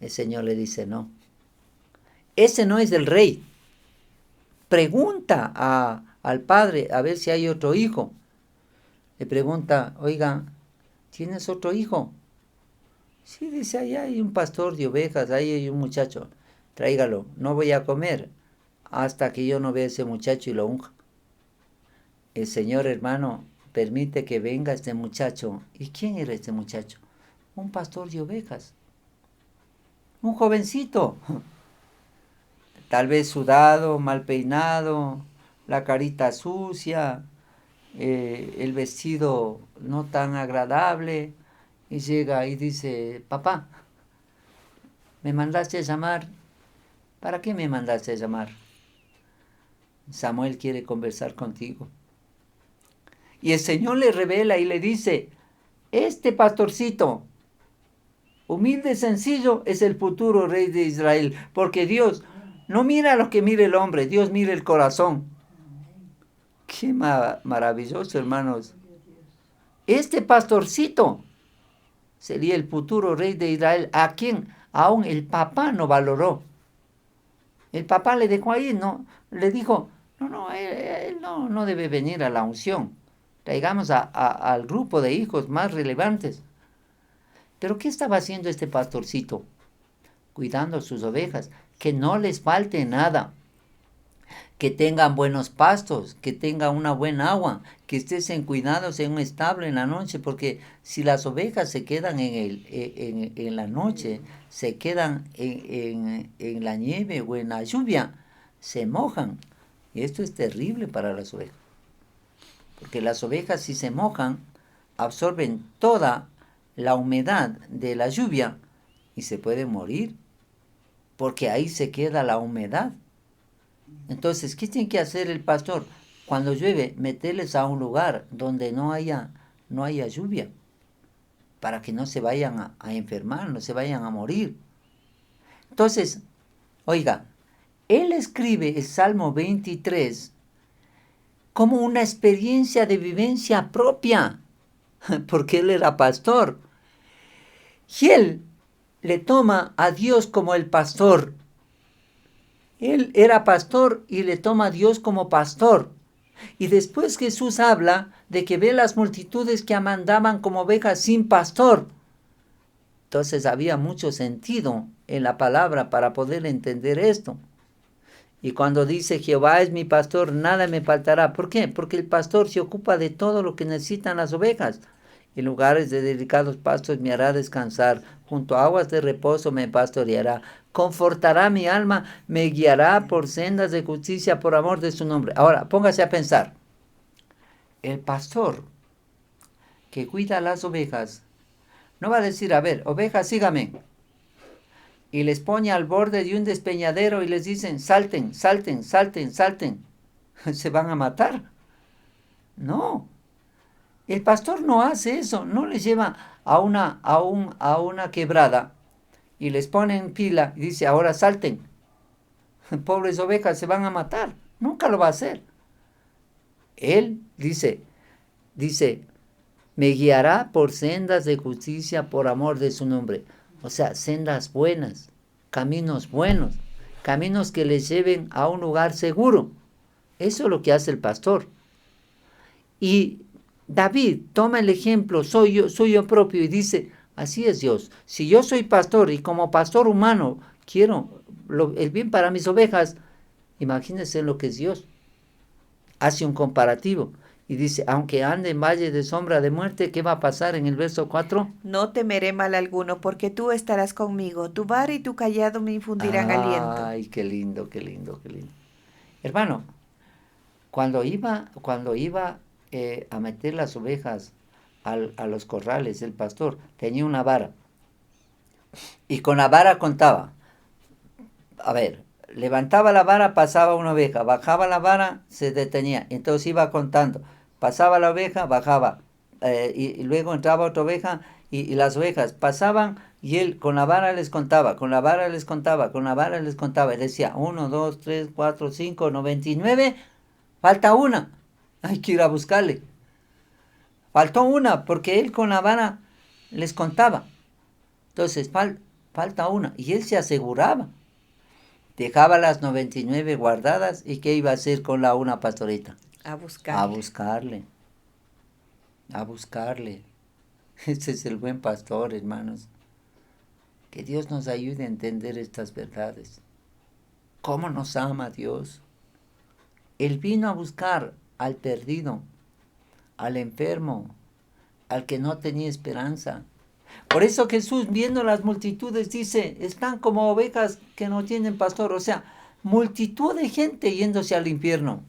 El Señor le dice, no. Ese no es el rey. Pregunta al padre a ver si hay otro hijo. Le pregunta, oiga, ¿tienes otro hijo? Sí, dice, ahí hay un pastor de ovejas, ahí hay un muchacho. Tráigalo, no voy a comer hasta que yo no vea a ese muchacho y lo unja. El Señor, hermano, permite que venga este muchacho. ¿Y quién era este muchacho? Un pastor de ovejas. Un jovencito. Tal vez sudado, mal peinado, la carita sucia, el vestido no tan agradable. Y llega y dice, papá, ¿me mandaste a llamar? ¿Para qué me mandaste a llamar? Samuel quiere conversar contigo. Y el Señor le revela y le dice, este pastorcito, humilde y sencillo, es el futuro rey de Israel. Porque Dios no mira lo que mira el hombre, Dios mira el corazón. Qué maravilloso, hermanos. Este pastorcito sería el futuro rey de Israel, a quien aún el papá no valoró. El papá le dejó ahí, no, le dijo, no, él no debe venir a la unción. traigamos al grupo de hijos más relevantes. Pero ¿qué estaba haciendo este pastorcito? Cuidando sus ovejas, que no les falte nada, que tengan buenos pastos, que tengan una buena agua, que estén cuidados en un establo en la noche, porque si las ovejas se quedan en la noche, se quedan en la nieve o en la lluvia, se mojan. Y esto es terrible para las ovejas, porque las ovejas si se mojan, absorben toda la humedad de la lluvia y se pueden morir, porque ahí se queda la humedad. Entonces, ¿qué tiene que hacer el pastor? Cuando llueve, meterles a un lugar donde no haya lluvia, para que no se vayan a enfermar, no se vayan a morir. Entonces, oiga, él escribe el Salmo 23 como una experiencia de vivencia propia, porque él era pastor. Y él le toma a Dios como el pastor. Él era pastor y le toma a Dios como pastor. Y después Jesús habla de que ve las multitudes que andaban como ovejas sin pastor. Entonces había mucho sentido en la palabra para poder entender esto. Y cuando dice Jehová es mi pastor, nada me faltará. ¿Por qué? Porque el pastor se ocupa de todo lo que necesitan las ovejas. En lugares de delicados pastos me hará descansar, junto a aguas de reposo me pastoreará, confortará mi alma, me guiará por sendas de justicia por amor de su nombre. Ahora, póngase a pensar, el pastor que cuida las ovejas, no va a decir, a ver, ovejas, sígame, y les pone al borde de un despeñadero y les dicen, salten, salten, salten, salten, se van a matar. No. El pastor no hace eso, no les lleva a una quebrada y les pone en pila y dice, ahora salten. Pobres ovejas se van a matar. Nunca lo va a hacer. Él dice, me guiará por sendas de justicia por amor de su nombre. O sea, sendas buenas, caminos buenos, caminos que les lleven a un lugar seguro. Eso es lo que hace el pastor. Y David toma el ejemplo suyo propio y dice, así es Dios, si yo soy pastor y como pastor humano quiero el bien para mis ovejas, imagínense lo que es Dios. Hace un comparativo y dice, aunque ande en valle de sombra de muerte, ¿qué va a pasar en el verso 4? No temeré mal alguno, porque tú estarás conmigo. Tu vara y tu callado me infundirán aliento. Ay, qué lindo, qué lindo, qué lindo. Hermano, cuando iba a meter las ovejas a los corrales, el pastor tenía una vara. Y con la vara contaba. A ver, levantaba la vara, pasaba una oveja. Bajaba la vara, se detenía. Entonces iba contando. Pasaba la oveja, bajaba. Y luego entraba otra oveja y las ovejas pasaban y él con la vara les contaba, con la vara les contaba, con la vara les contaba. Y decía, 1, 2, 3, 4, 5, 99. Falta una. Hay que ir a buscarle. Faltó una porque él con la vara les contaba. Entonces falta una. Y él se aseguraba. Dejaba las 99 guardadas. ¿Y qué iba a hacer con la una pastorita? A buscar. A buscarle. A buscarle. Ese es el buen pastor, hermanos. Que Dios nos ayude a entender estas verdades. ¿Cómo nos ama Dios? Él vino a buscar al perdido, al enfermo, al que no tenía esperanza. Por eso Jesús, viendo las multitudes, dice, están como ovejas que no tienen pastor. O sea, multitud de gente yéndose al infierno.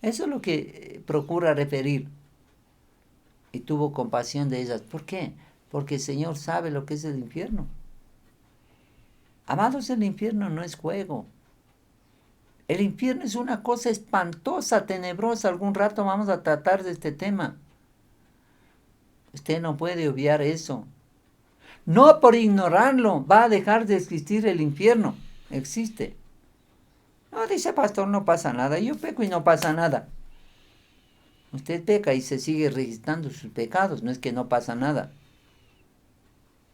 Eso es lo que procura referir. Y tuvo compasión de ellas. ¿Por qué? Porque el Señor sabe lo que es el infierno. Amados, el infierno no es juego. El infierno es una cosa espantosa, tenebrosa. Algún rato vamos a tratar de este tema. Usted no puede obviar eso. No por ignorarlo va a dejar de existir el infierno. Existe. No, dice pastor, no pasa nada. Yo peco y no pasa nada. Usted peca y se sigue registrando sus pecados. No es que no pasa nada.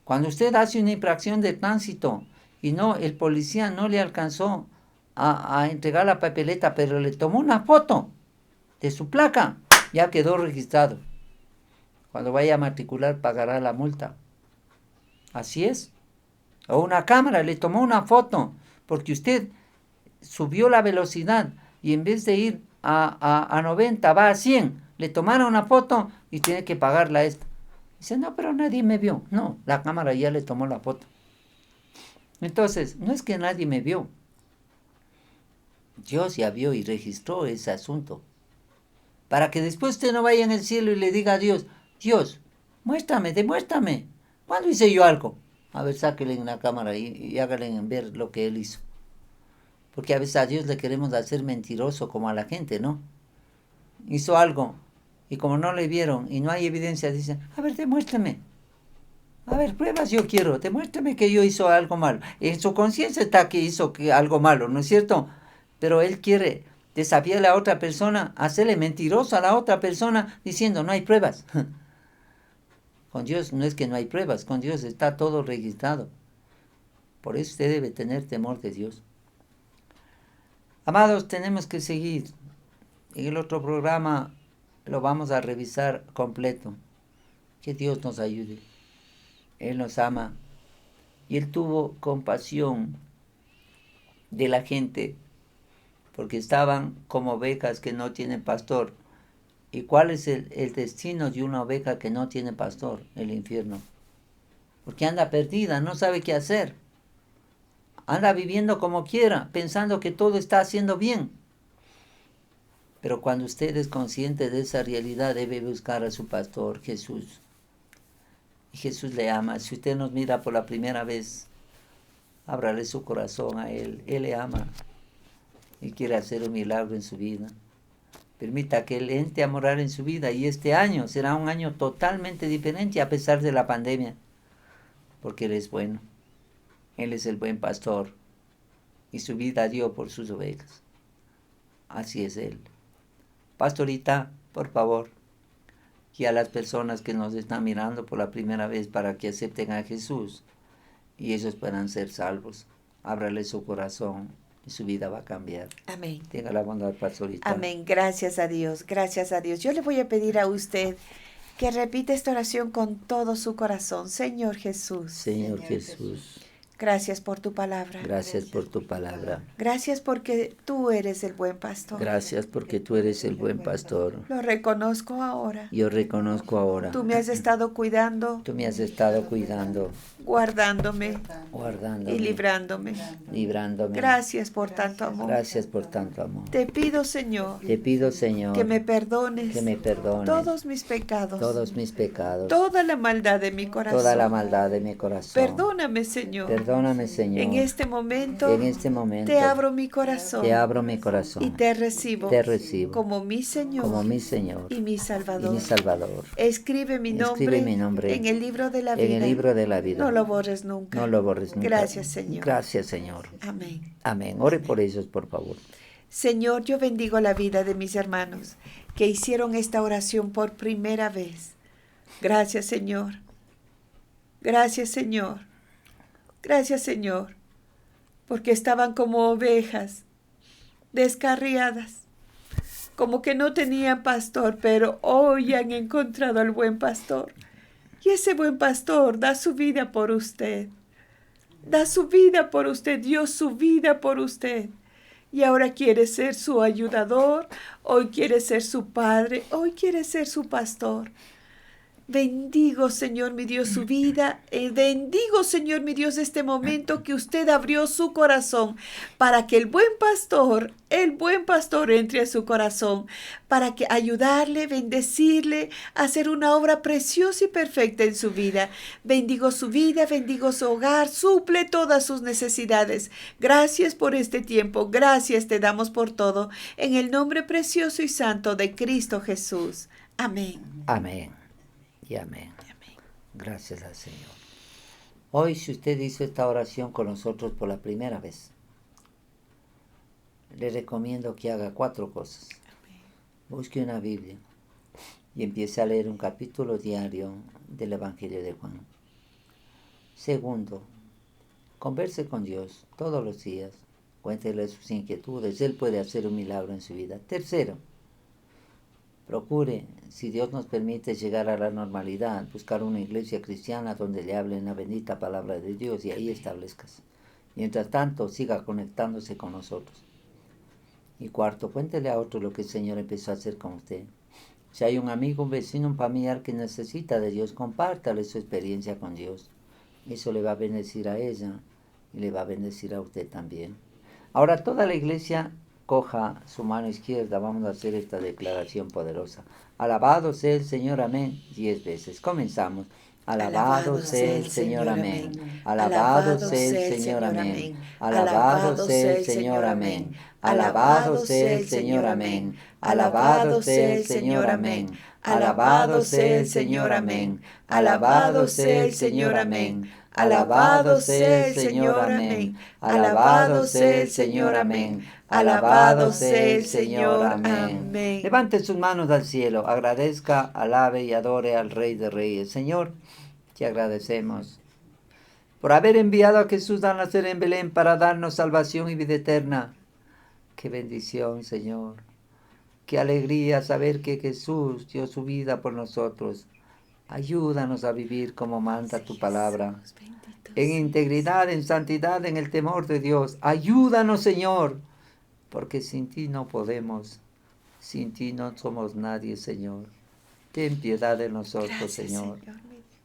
Cuando usted hace una infracción de tránsito y no, el policía no le alcanzó a entregar la papeleta, pero le tomó una foto de su placa, Ya quedó registrado. Cuando vaya a matricular pagará la multa. Así es. O una cámara le tomó una foto porque usted subió la velocidad y en vez de ir a 90 va a 100. Le tomaron una foto y tiene que pagarla esta. Dice, no, pero nadie me vio. No, la cámara ya le tomó la foto. Entonces, no es que nadie me vio. Dios ya vio y registró ese asunto. Para que después usted no vaya en el cielo y le diga a Dios, Dios, muéstrame, demuéstrame. ¿Cuándo hice yo algo? A ver, sáquele en la cámara y hágale ver lo que él hizo. Porque a veces a Dios le queremos hacer mentiroso como a la gente, ¿no? Hizo algo y como no le vieron y no hay evidencia, dicen, a ver, demuéstrame. A ver, pruebas yo quiero, demuéstrame que yo hizo algo malo. En su conciencia está que hizo algo malo, ¿no es cierto? Pero él quiere desafiarle a otra persona, hacerle mentiroso a la otra persona, diciendo, no hay pruebas. Con Dios no es que no hay pruebas, con Dios está todo registrado. Por eso usted debe tener temor de Dios. Amados, tenemos que seguir. En el otro programa lo vamos a revisar completo. Que Dios nos ayude. Él nos ama. Y Él tuvo compasión de la gente, porque estaban como ovejas que no tienen pastor. ¿Y cuál es el destino de una oveja que no tiene pastor? El infierno. Porque anda perdida, no sabe qué hacer. Anda viviendo como quiera, pensando que todo está haciendo bien. Pero cuando usted es consciente de esa realidad, debe buscar a su pastor, Jesús. Y Jesús le ama. Si usted nos mira por la primera vez, ábrale su corazón a Él. Él le ama y quiere hacer un milagro en su vida. Permita que Él entre a morar en su vida. Y este año será un año totalmente diferente a pesar de la pandemia. Porque Él es bueno. Él es el buen pastor. Y su vida dio por sus ovejas. Así es Él. Pastorita, por favor, y a las personas que nos están mirando por la primera vez para que acepten a Jesús y ellos puedan ser salvos. Ábrale su corazón y su vida va a cambiar. Amén. Tenga la bondad, pastorita. Amén. Gracias a Dios. Gracias a Dios. Yo le voy a pedir a usted que repita esta oración con todo su corazón. Señor Jesús. Señor Jesús, Gracias por tu palabra. gracias por tu palabra. Gracias porque tú eres el buen pastor. Gracias porque tú eres el buen pastor. Lo reconozco ahora. Yo reconozco ahora. Tú me has estado cuidando, Tú me has estado cuidando, guardándome guardándome, y librándome. librándome. Gracias por tanto amor. Gracias por tanto amor. Te pido, Señor, Te pido, Señor, que me perdones que me perdones todos mis pecados, todos mis pecados, toda la maldad de mi corazón. toda la maldad de mi corazón. Perdóname, Señor. Perdóname, Señor. En este momento te abro mi corazón te abro mi corazón y te recibo como mi Señor como mi Señor y mi y Salvador. mi Salvador. Escribe mi Escribe mi nombre en el libro de la vida. En el libro de la vida. No lo borres nunca. No lo borres nunca. Gracias, Señor. Gracias, Señor. Amén. Amén. Ore por ellos, por favor. Señor, yo bendigo la vida de mis hermanos que hicieron esta oración por primera vez. Gracias, Señor. Gracias, Señor. Gracias, Señor, porque estaban como ovejas descarriadas, como que no tenían pastor, pero hoy han encontrado al buen pastor. Y ese buen pastor da su vida por usted. Da su vida por usted, dio su vida por usted. Y ahora quiere ser su ayudador, hoy quiere ser su padre, hoy quiere ser su pastor. Bendigo, Señor mi Dios, su vida. Bendigo, Señor mi Dios, este momento que usted abrió su corazón para que el buen pastor entre a su corazón, para que ayudarle, bendecirle, hacer una obra preciosa y perfecta en su vida. Bendigo su vida, bendigo su hogar, suple todas sus necesidades. Gracias por este tiempo, gracias te damos por todo. En el nombre precioso y santo de Cristo Jesús. Amén. Amén. Y amén. Gracias al Señor. Hoy, si usted hizo esta oración con nosotros por la primera vez, le recomiendo que haga 4 cosas. Busque una Biblia y empiece a leer un capítulo diario del Evangelio de Juan. Segundo, converse con Dios todos los días. Cuéntele sus inquietudes. Él puede hacer un milagro en su vida. Tercero, Procure, si Dios nos permite llegar a la normalidad, buscar una iglesia cristiana donde le hablen la bendita palabra de Dios y ahí establezcas. Mientras tanto, siga conectándose con nosotros. Y cuarto, cuéntele a otro lo que el Señor empezó a hacer con usted. Si hay un amigo, un vecino, un familiar que necesita de Dios, compártale su experiencia con Dios. Eso le va a bendecir a ella y le va a bendecir a usted también. Ahora toda la iglesia coja su mano izquierda. Vamos a hacer esta declaración poderosa. Alabado sea el Señor, amén. 10 veces. Comenzamos. Alabado sea el Señor, amén. Alabado sea el Señor, amén. Alabado sea el Señor, amén. Alabado sea el Señor, amén. Alabado sea el Señor, amén. Alabado sea el Señor, amén. Alabado sea el Señor, amén. Alabado sea el Señor, amén. Alabado sea el Señor, amén. Alabado sea el Señor, amén. Levante sus manos al cielo, agradezca, alabe y adore al Rey de Reyes. Señor, te agradecemos por haber enviado a Jesús a nacer en Belén para darnos salvación y vida eterna. Qué bendición, Señor. Qué alegría saber que Jesús dio su vida por nosotros. Ayúdanos a vivir como manda tu palabra, en integridad, en santidad, en el temor de Dios. Ayúdanos, Señor, porque sin ti no podemos, sin ti no somos nadie, Señor. Ten piedad de nosotros, Señor.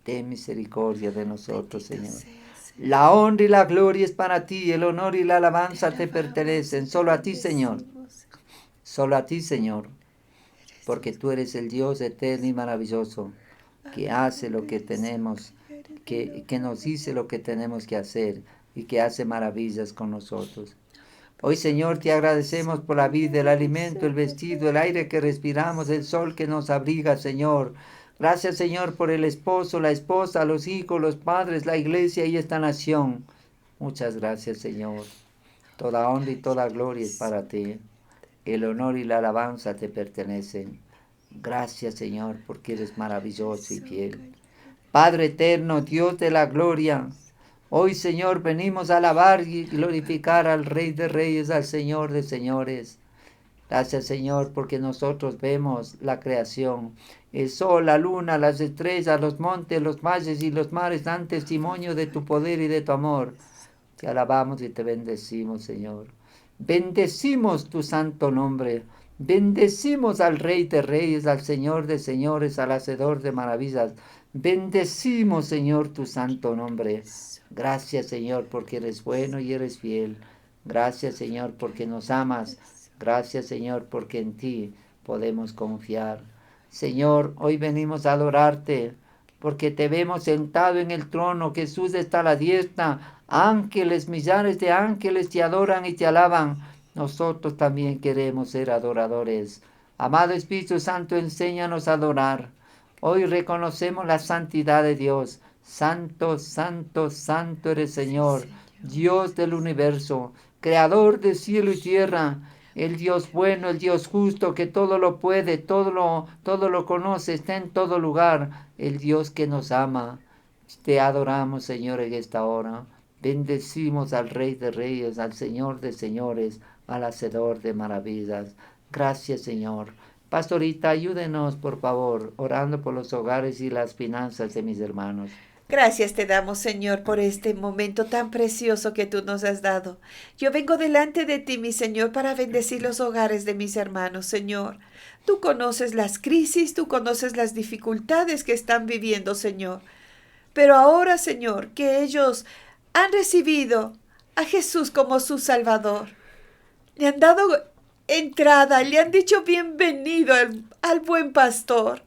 Ten misericordia de nosotros, Señor. La honra y la gloria es para ti, el honor y la alabanza te pertenecen. Solo a ti, Señor. Solo a ti, Señor. Porque tú eres el Dios eterno y maravilloso, que hace lo que tenemos, que nos dice lo que tenemos que hacer y que hace maravillas con nosotros. Hoy, Señor, te agradecemos por la vida, el alimento, el vestido, el aire que respiramos, el sol que nos abriga, Señor. Gracias, Señor, por el esposo, la esposa, los hijos, los padres, la iglesia y esta nación. Muchas gracias, Señor. Toda honra y toda gloria es para ti. El honor y la alabanza te pertenecen. Gracias, Señor, porque eres maravilloso y fiel. Padre eterno, Dios de la gloria, hoy, Señor, venimos a alabar y glorificar al Rey de Reyes, al Señor de Señores. Gracias, Señor, porque nosotros vemos la creación. El sol, la luna, las estrellas, los montes, los valles y los mares dan testimonio de tu poder y de tu amor. Te alabamos y te bendecimos, Señor. Bendecimos tu santo nombre. Bendecimos al Rey de Reyes, al Señor de Señores, al Hacedor de maravillas. Bendecimos, Señor, tu santo nombre. Gracias, Señor, porque eres bueno y eres fiel. Gracias, Señor, porque nos amas. Gracias, Señor, porque en ti podemos confiar. Señor, hoy venimos a adorarte, porque te vemos sentado en el trono. Jesús está a la diestra. Ángeles, millares de ángeles te adoran y te alaban. Nosotros también queremos ser adoradores. Amado Espíritu Santo, enséñanos a adorar. Hoy reconocemos la santidad de Dios. Santo, santo, santo eres, Señor, Dios del universo, creador de cielo y tierra, el Dios bueno, el Dios justo, que todo lo puede, todo lo conoce, está en todo lugar, el Dios que nos ama. Te adoramos, Señor, en esta hora. Bendecimos al Rey de Reyes, al Señor de Señores, al Hacedor de maravillas. Gracias, Señor. Pastorita, ayúdenos, por favor, orando por los hogares y las finanzas de mis hermanos. Gracias te damos, Señor, por este momento tan precioso que tú nos has dado. Yo vengo delante de ti, mi Señor, para bendecir los hogares de mis hermanos, Señor. Tú conoces las crisis, tú conoces las dificultades que están viviendo, Señor. Pero ahora, Señor, que ellos han recibido a Jesús como su Salvador, le han dado entrada, le han dicho bienvenido al buen pastor.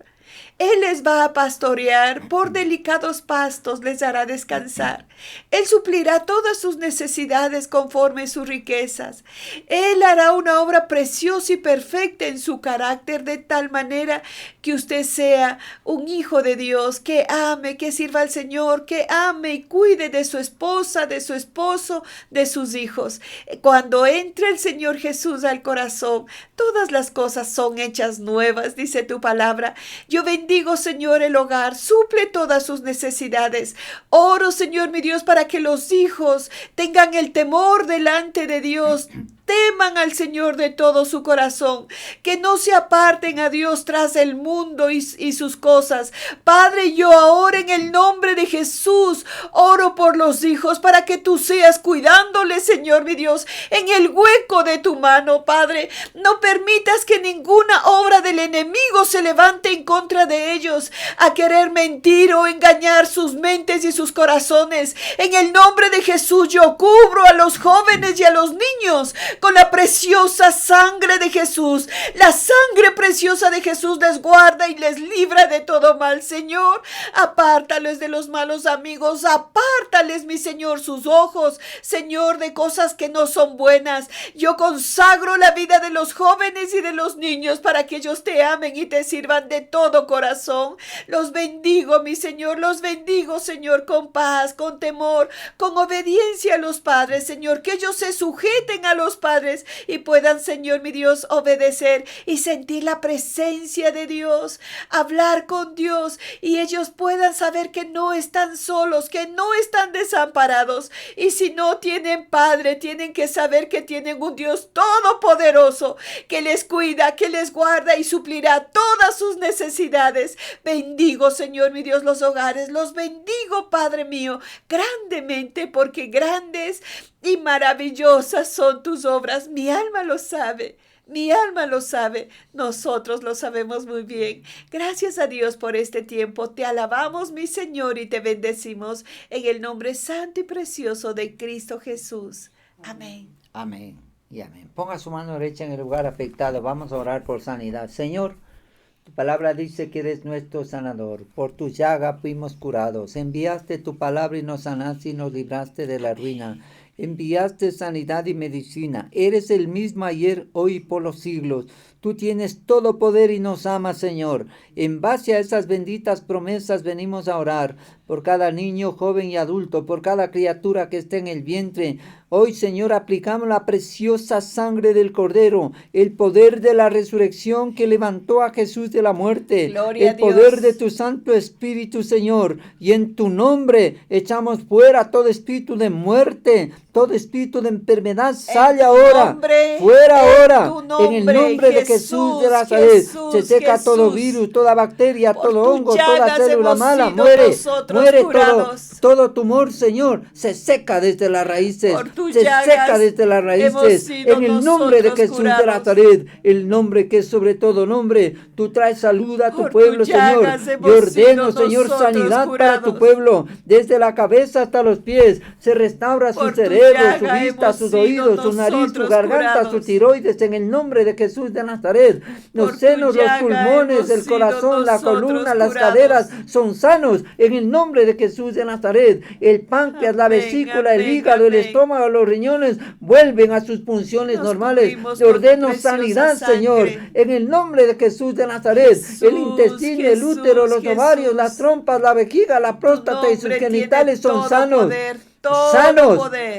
Él les va a pastorear, por delicados pastos les hará descansar. Él suplirá todas sus necesidades conforme sus riquezas. Él hará una obra preciosa y perfecta en su carácter, de tal manera que usted sea un hijo de Dios, que ame, que sirva al Señor, que ame y cuide de su esposa, de su esposo, de sus hijos. Cuando entre el Señor Jesús al corazón, todas las cosas son hechas nuevas, dice tu palabra. Yo bendigo, Señor, el hogar, suple todas sus necesidades. Oro, Señor, mi Dios, para que los hijos tengan el temor delante de Dios, teman al Señor de todo su corazón, que no se aparten a Dios tras el mundo y sus cosas. Padre, yo ahora en el nombre de Jesús oro por los hijos para que tú seas cuidándoles, Señor mi Dios, en el hueco de tu mano, Padre. No permitas que ninguna obra del enemigo se levante en contra de ellos a querer mentir o engañar sus mentes y sus corazones. En el nombre de Jesús yo cubro a los jóvenes y a los niños con la preciosa sangre de Jesús. La sangre preciosa de Jesús les guarda y les libra de todo mal, Señor. Apártales de los malos amigos, apártales, mi Señor, sus ojos, Señor, de cosas que no son buenas. Yo consagro la vida de los jóvenes y de los niños para que ellos te amen y te sirvan de todo corazón. Los bendigo, mi Señor, los bendigo, Señor, con paz, con temor, con obediencia a los padres, Señor, que ellos se sujeten a los padres y puedan, Señor, mi Dios, obedecer y sentir la presencia de Dios, hablar con Dios, y ellos puedan saber que no están solos, que no están desamparados. Y si no tienen padre, tienen que saber que tienen un Dios todopoderoso que les cuida, que les guarda y suplirá todas sus necesidades. Bendigo, Señor, mi Dios, los hogares, los bendigo, Padre mío, grandemente, porque grandes y maravillosas son tus obras. Mi alma lo sabe. Mi alma lo sabe, nosotros lo sabemos muy bien. Gracias a Dios por este tiempo. Te alabamos, mi Señor, y te bendecimos en el nombre santo y precioso de Cristo Jesús. Amén. Amén y amén. Ponga su mano derecha en el lugar afectado. Vamos a orar por sanidad. Señor, tu palabra dice que eres nuestro sanador. Por tu llaga fuimos curados. Enviaste tu palabra y nos sanaste y nos libraste de la ruina. Enviaste sanidad y medicina. Eres el mismo ayer, hoy y por los siglos. Tú tienes todo poder y nos amas, Señor. En base a esas benditas promesas venimos a orar por cada niño, joven y adulto, por cada criatura que esté en el vientre. Hoy, Señor, aplicamos la preciosa sangre del Cordero, el poder de la resurrección que levantó a Jesús de la muerte, Gloria el poder de tu Santo Espíritu, Señor. Y en tu nombre echamos fuera todo espíritu de muerte, todo espíritu de enfermedad. Sale ahora, fuera ahora, en el nombre de Jesús de Nazaret. Se seca todo virus, toda bacteria, todo hongo, toda célula mala. Muere todo tumor, Señor. Se seca desde las raíces. Se seca desde las raíces. En el nombre de Jesús de Nazaret, el nombre que es sobre todo nombre. Tú traes salud a tu pueblo, Señor. Yo ordeno, Señor, sanidad para tu pueblo. Desde la cabeza hasta los pies. Se restaura su cerebro, su vista, sus oídos, su nariz, su garganta, su tiroides. En el nombre de Jesús de Nazaret. Los senos, los pulmones, el corazón, la columna, las caderas son sanos. En el nombre de Jesús de Nazaret. El páncreas, la vesícula, el hígado, el estómago, los riñones vuelven a sus funciones normales. Te ordeno sanidad, Señor, en el nombre de Jesús de Nazaret. El intestino, el útero, los ovarios, las trompas, la vejiga, la próstata y sus genitales son sanos.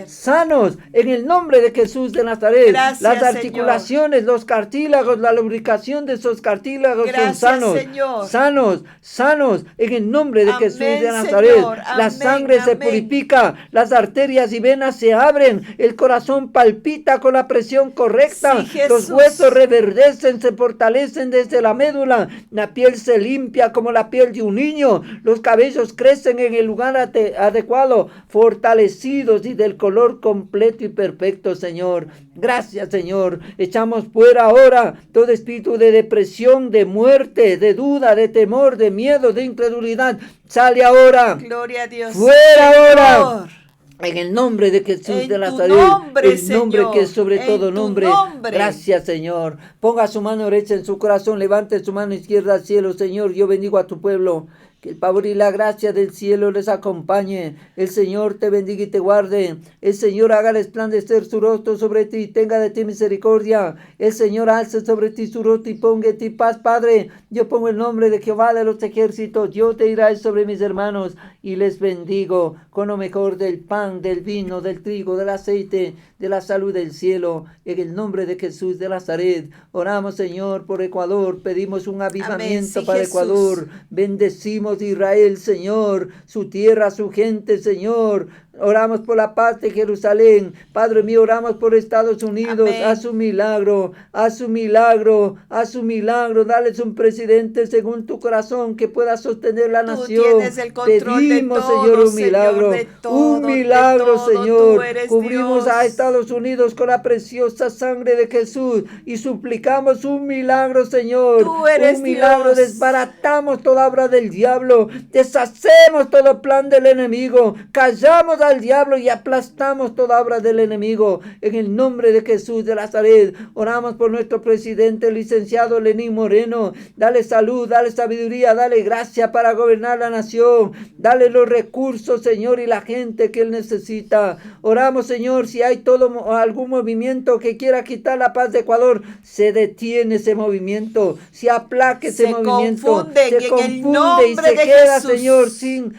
Sanos, en el nombre de Jesús de Nazaret. Gracias, las articulaciones, Señor. Los cartílagos, la lubricación de esos cartílagos son sanos. Señor. Sanos, en el nombre de Jesús de Nazaret. La sangre se purifica, las arterias y venas se abren, el corazón palpita con la presión correcta, los huesos reverdecen, se fortalecen desde la médula, la piel se limpia como la piel de un niño, los cabellos crecen en el lugar adecuado, fortalecidos y del color completo y perfecto, Señor. Gracias, Señor. Echamos fuera ahora todo espíritu de depresión, de muerte, de duda, de temor, de miedo, de incredulidad. Sale ahora. Gloria a Dios. Fuera Señor. Ahora. En el nombre de Jesús de Nazaret, el nombre que es sobre todo nombre. Gracias, Señor. Ponga su mano derecha en su corazón, levante su mano izquierda al cielo, Señor. Yo bendigo a tu pueblo. Que el favor y la gracia del cielo les acompañe. El Señor te bendiga y te guarde. El Señor haga resplandecer su rostro sobre ti y tenga de ti misericordia. El Señor alce sobre ti su rostro y ponga en ti paz, Padre. Yo pongo el nombre de Jehová de los ejércitos. Yo te iré sobre mis hermanos y les bendigo con lo mejor del pan, del vino, del trigo, del aceite, de la salud del cielo. En el nombre de Jesús de Nazaret. Oramos, Señor, por Ecuador. Pedimos un avivamiento para Jesús. Ecuador. Bendecimos Israel, Señor, su tierra, su gente, Señor. Oramos por la paz de Jerusalén. Padre mío, oramos por Estados Unidos. Amén. Haz su milagro, haz su milagro, haz su milagro. Dales un presidente según tu corazón que pueda sostener la Tú nación. tienes el control Pedimos, de todo, Señor, un milagro. Señor, de todo, Un milagro, de todo. Señor. Tú eres Cubrimos Dios. a Estados Unidos con la preciosa sangre de Jesús y suplicamos un milagro, Señor. Tú eres Un milagro. Dios. Desbaratamos toda obra del diablo. Deshacemos todo plan del enemigo. Callamos al diablo y aplastamos toda obra del enemigo. En el nombre de Jesús de Nazaret, oramos por nuestro presidente, el licenciado Lenín Moreno. Dale salud, dale sabiduría, dale gracia para gobernar la nación. Dale los recursos, Señor, y la gente que él necesita. Oramos, Señor, si hay algún movimiento que quiera quitar la paz de Ecuador, se detiene ese movimiento, se aplaque ese movimiento, confunden se en el confunde y nombre se de queda, Jesús. Señor,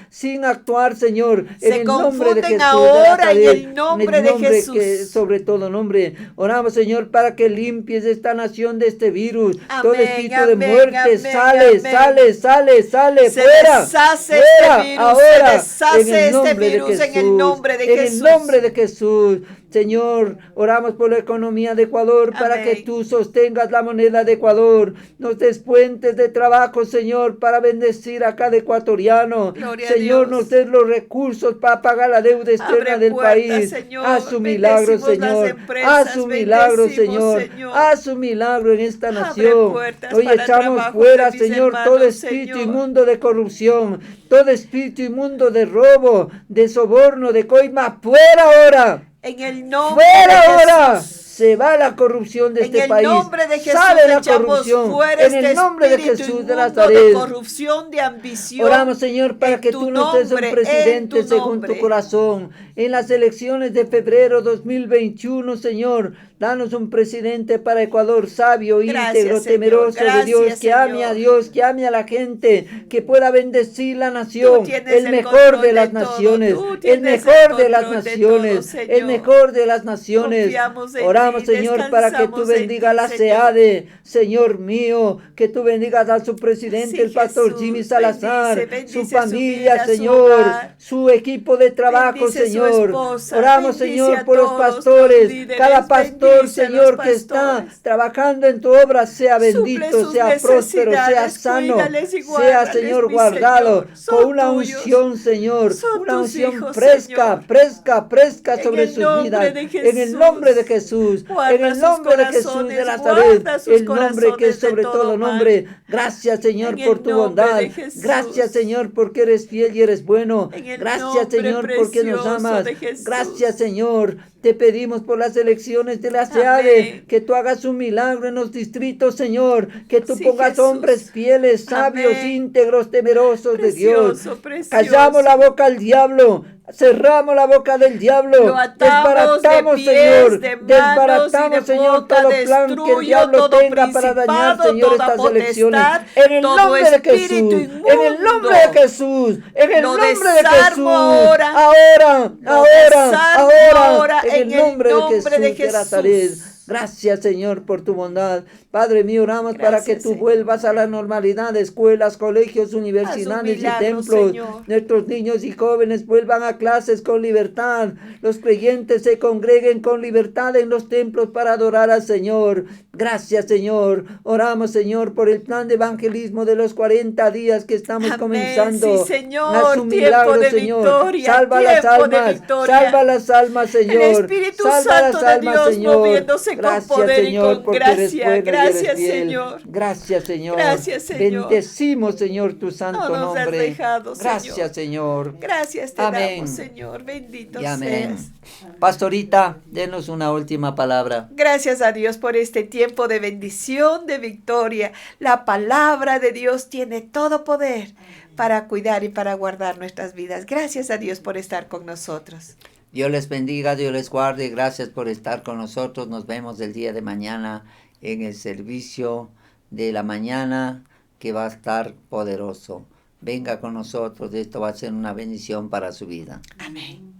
sin actuar, Señor, en Se el nombre de confunden Jesús de ahora en Nazaret, el nombre de Jesús. que sobre todo nombre. Oramos, Señor, para que limpies esta nación de este virus. Todo Amén, espíritu de amén, muerte, amén, sale, amén. sale, Se fuera, deshace fuera, este virus, ahora, se deshace en el este nombre de virus en el Jesús, nombre de en Jesús. el nombre de Jesús. Señor, oramos por la economía de Ecuador, para Amén. que tú sostengas la moneda de Ecuador. Nos des puentes de trabajo, Señor, para bendecir a cada ecuatoriano. Gloria a Señor, Dios. nos des los recursos para pagar la deuda externa Abre del puertas, país. Señor. Haz su milagro, Bendecimos las Señor. empresas, Haz su milagro, bendecimos, Señor. Haz su milagro en esta Abre nación. puertas Hoy para echamos trabajo fuera, de mis Señor, hermanos, todo espíritu Señor. inmundo de corrupción, todo espíritu inmundo de robo, de soborno, de coima. ¡Fuera ahora! En el nombre ¡Fuera de ahora! Jesús. Se va la corrupción de En este el país. nombre de Jesús Sale la echamos corrupción. fuera En el este nombre de espíritu Jesús de inmundo Nazaret. de corrupción, de ambición. Oramos, Señor, para en que tu tú nos des un nombre, presidente en tu según nombre. tu corazón. En las elecciones de febrero 2021, Señor, danos un presidente para Ecuador sabio, Gracias, íntegro, Señor. temeroso de Gracias, Dios, que ame a Señor. Dios, que ame a la gente, que pueda bendecir la nación. Tú tienes El el mejor control de de las todo. naciones. Tú El tienes mejor el de las control de naciones. todo, El Señor. mejor de las naciones. Confiamos en Oramos, ti, Señor, para que tú descansamos en bendigas ti, la Señor. SEADE, Señor mío, que tú bendigas a su presidente, Sí, el pastor Jesús, Jimmy Salazar, bendice su su familia, vida, su Señor, hogar. su equipo de trabajo, Bendice su Señor. esposa, Oramos, bendice Señor, a por los todos los pastores, líderes, cada pastor, bendice a los Señor, que está pastores. trabajando en tu obra, sea Suple bendito, sus sea próspero, sea necesidades, sano, cuídales y sea, guárdales, Señor, mi guardado Señor. Son con una tuyos. unción, Señor, Son una tus unción hijos, fresca, Señor. fresca En sobre el sus nombre vidas. de En el Jesús. nombre de Jesús, Guarda en el sus nombre de Jesús corazones, de Nazaret, guarda sus el nombre que es corazones de sobre todo todo mal. nombre. Gracias, Señor, En el por tu nombre bondad. de Jesús. Gracias, Señor, porque eres fiel y eres bueno. En el Gracias, nombre Señor, porque nos precioso amas. de Jesús. Gracias, Señor. Te pedimos por las elecciones de la Amén. SEADE, que tú hagas un milagro en los distritos, Señor, que tú Sí, pongas Jesús. hombres fieles, sabios, Amén. íntegros, temerosos de Dios. Precioso, precioso. Callamos la boca al diablo. Cerramos la boca del diablo. Lo atamos Desbaratamos, de pies, Señor. de manos Desbaratamos, y de Señor, boca. todo plan que el Destruyo diablo todo tenga para dañar, principado, Señor, toda estas elecciones. potestad, En el todo nombre de espíritu Jesús. inmundo. En el nombre de Jesús. En el Lo nombre de desarmo Jesús. ahora. Ahora. Lo desarmo ahora En el nombre de Jesús de Nazaret. Gracias, Señor, por tu bondad. Padre mío, oramos para que Gracias, tú Señor. vuelvas a la normalidad, escuelas, colegios, universidades y milagro, templos. Señor. Nuestros niños y jóvenes vuelvan a clases con libertad. Los creyentes se congreguen con libertad en los templos para adorar al Señor. Gracias, Señor. Oramos, Señor, por el plan de evangelismo de los 40 días que estamos Amén. comenzando. Sí, Señor. Haz un Tiempo milagro, de Señor. victoria, Salva las tiempo de almas. victoria. Salva las almas, Señor. El Espíritu Salva Santo las de almas, Dios Señor. moviéndose con Gracias, poder y Señor, con porque gracia. eres bueno y eres Gracias, fiel. Señor. Gracias, Señor. Gracias, Señor. Bendecimos, Señor, tu santo No nos has nombre. dejado, Señor. Gracias, Señor. Gracias te Amén. damos, Señor. Bendito Y amén. seas. Pastorita, denos una última palabra. Gracias a Dios por este tiempo de bendición, de victoria. La palabra de Dios tiene todo poder para cuidar y para guardar nuestras vidas. Gracias a Dios por estar con nosotros. Dios les bendiga, Dios les guarde. Gracias por estar con nosotros. Nos vemos el día de mañana en el servicio de la mañana, que va a estar poderoso. Venga con nosotros, esto va a ser una bendición para su vida. Amén.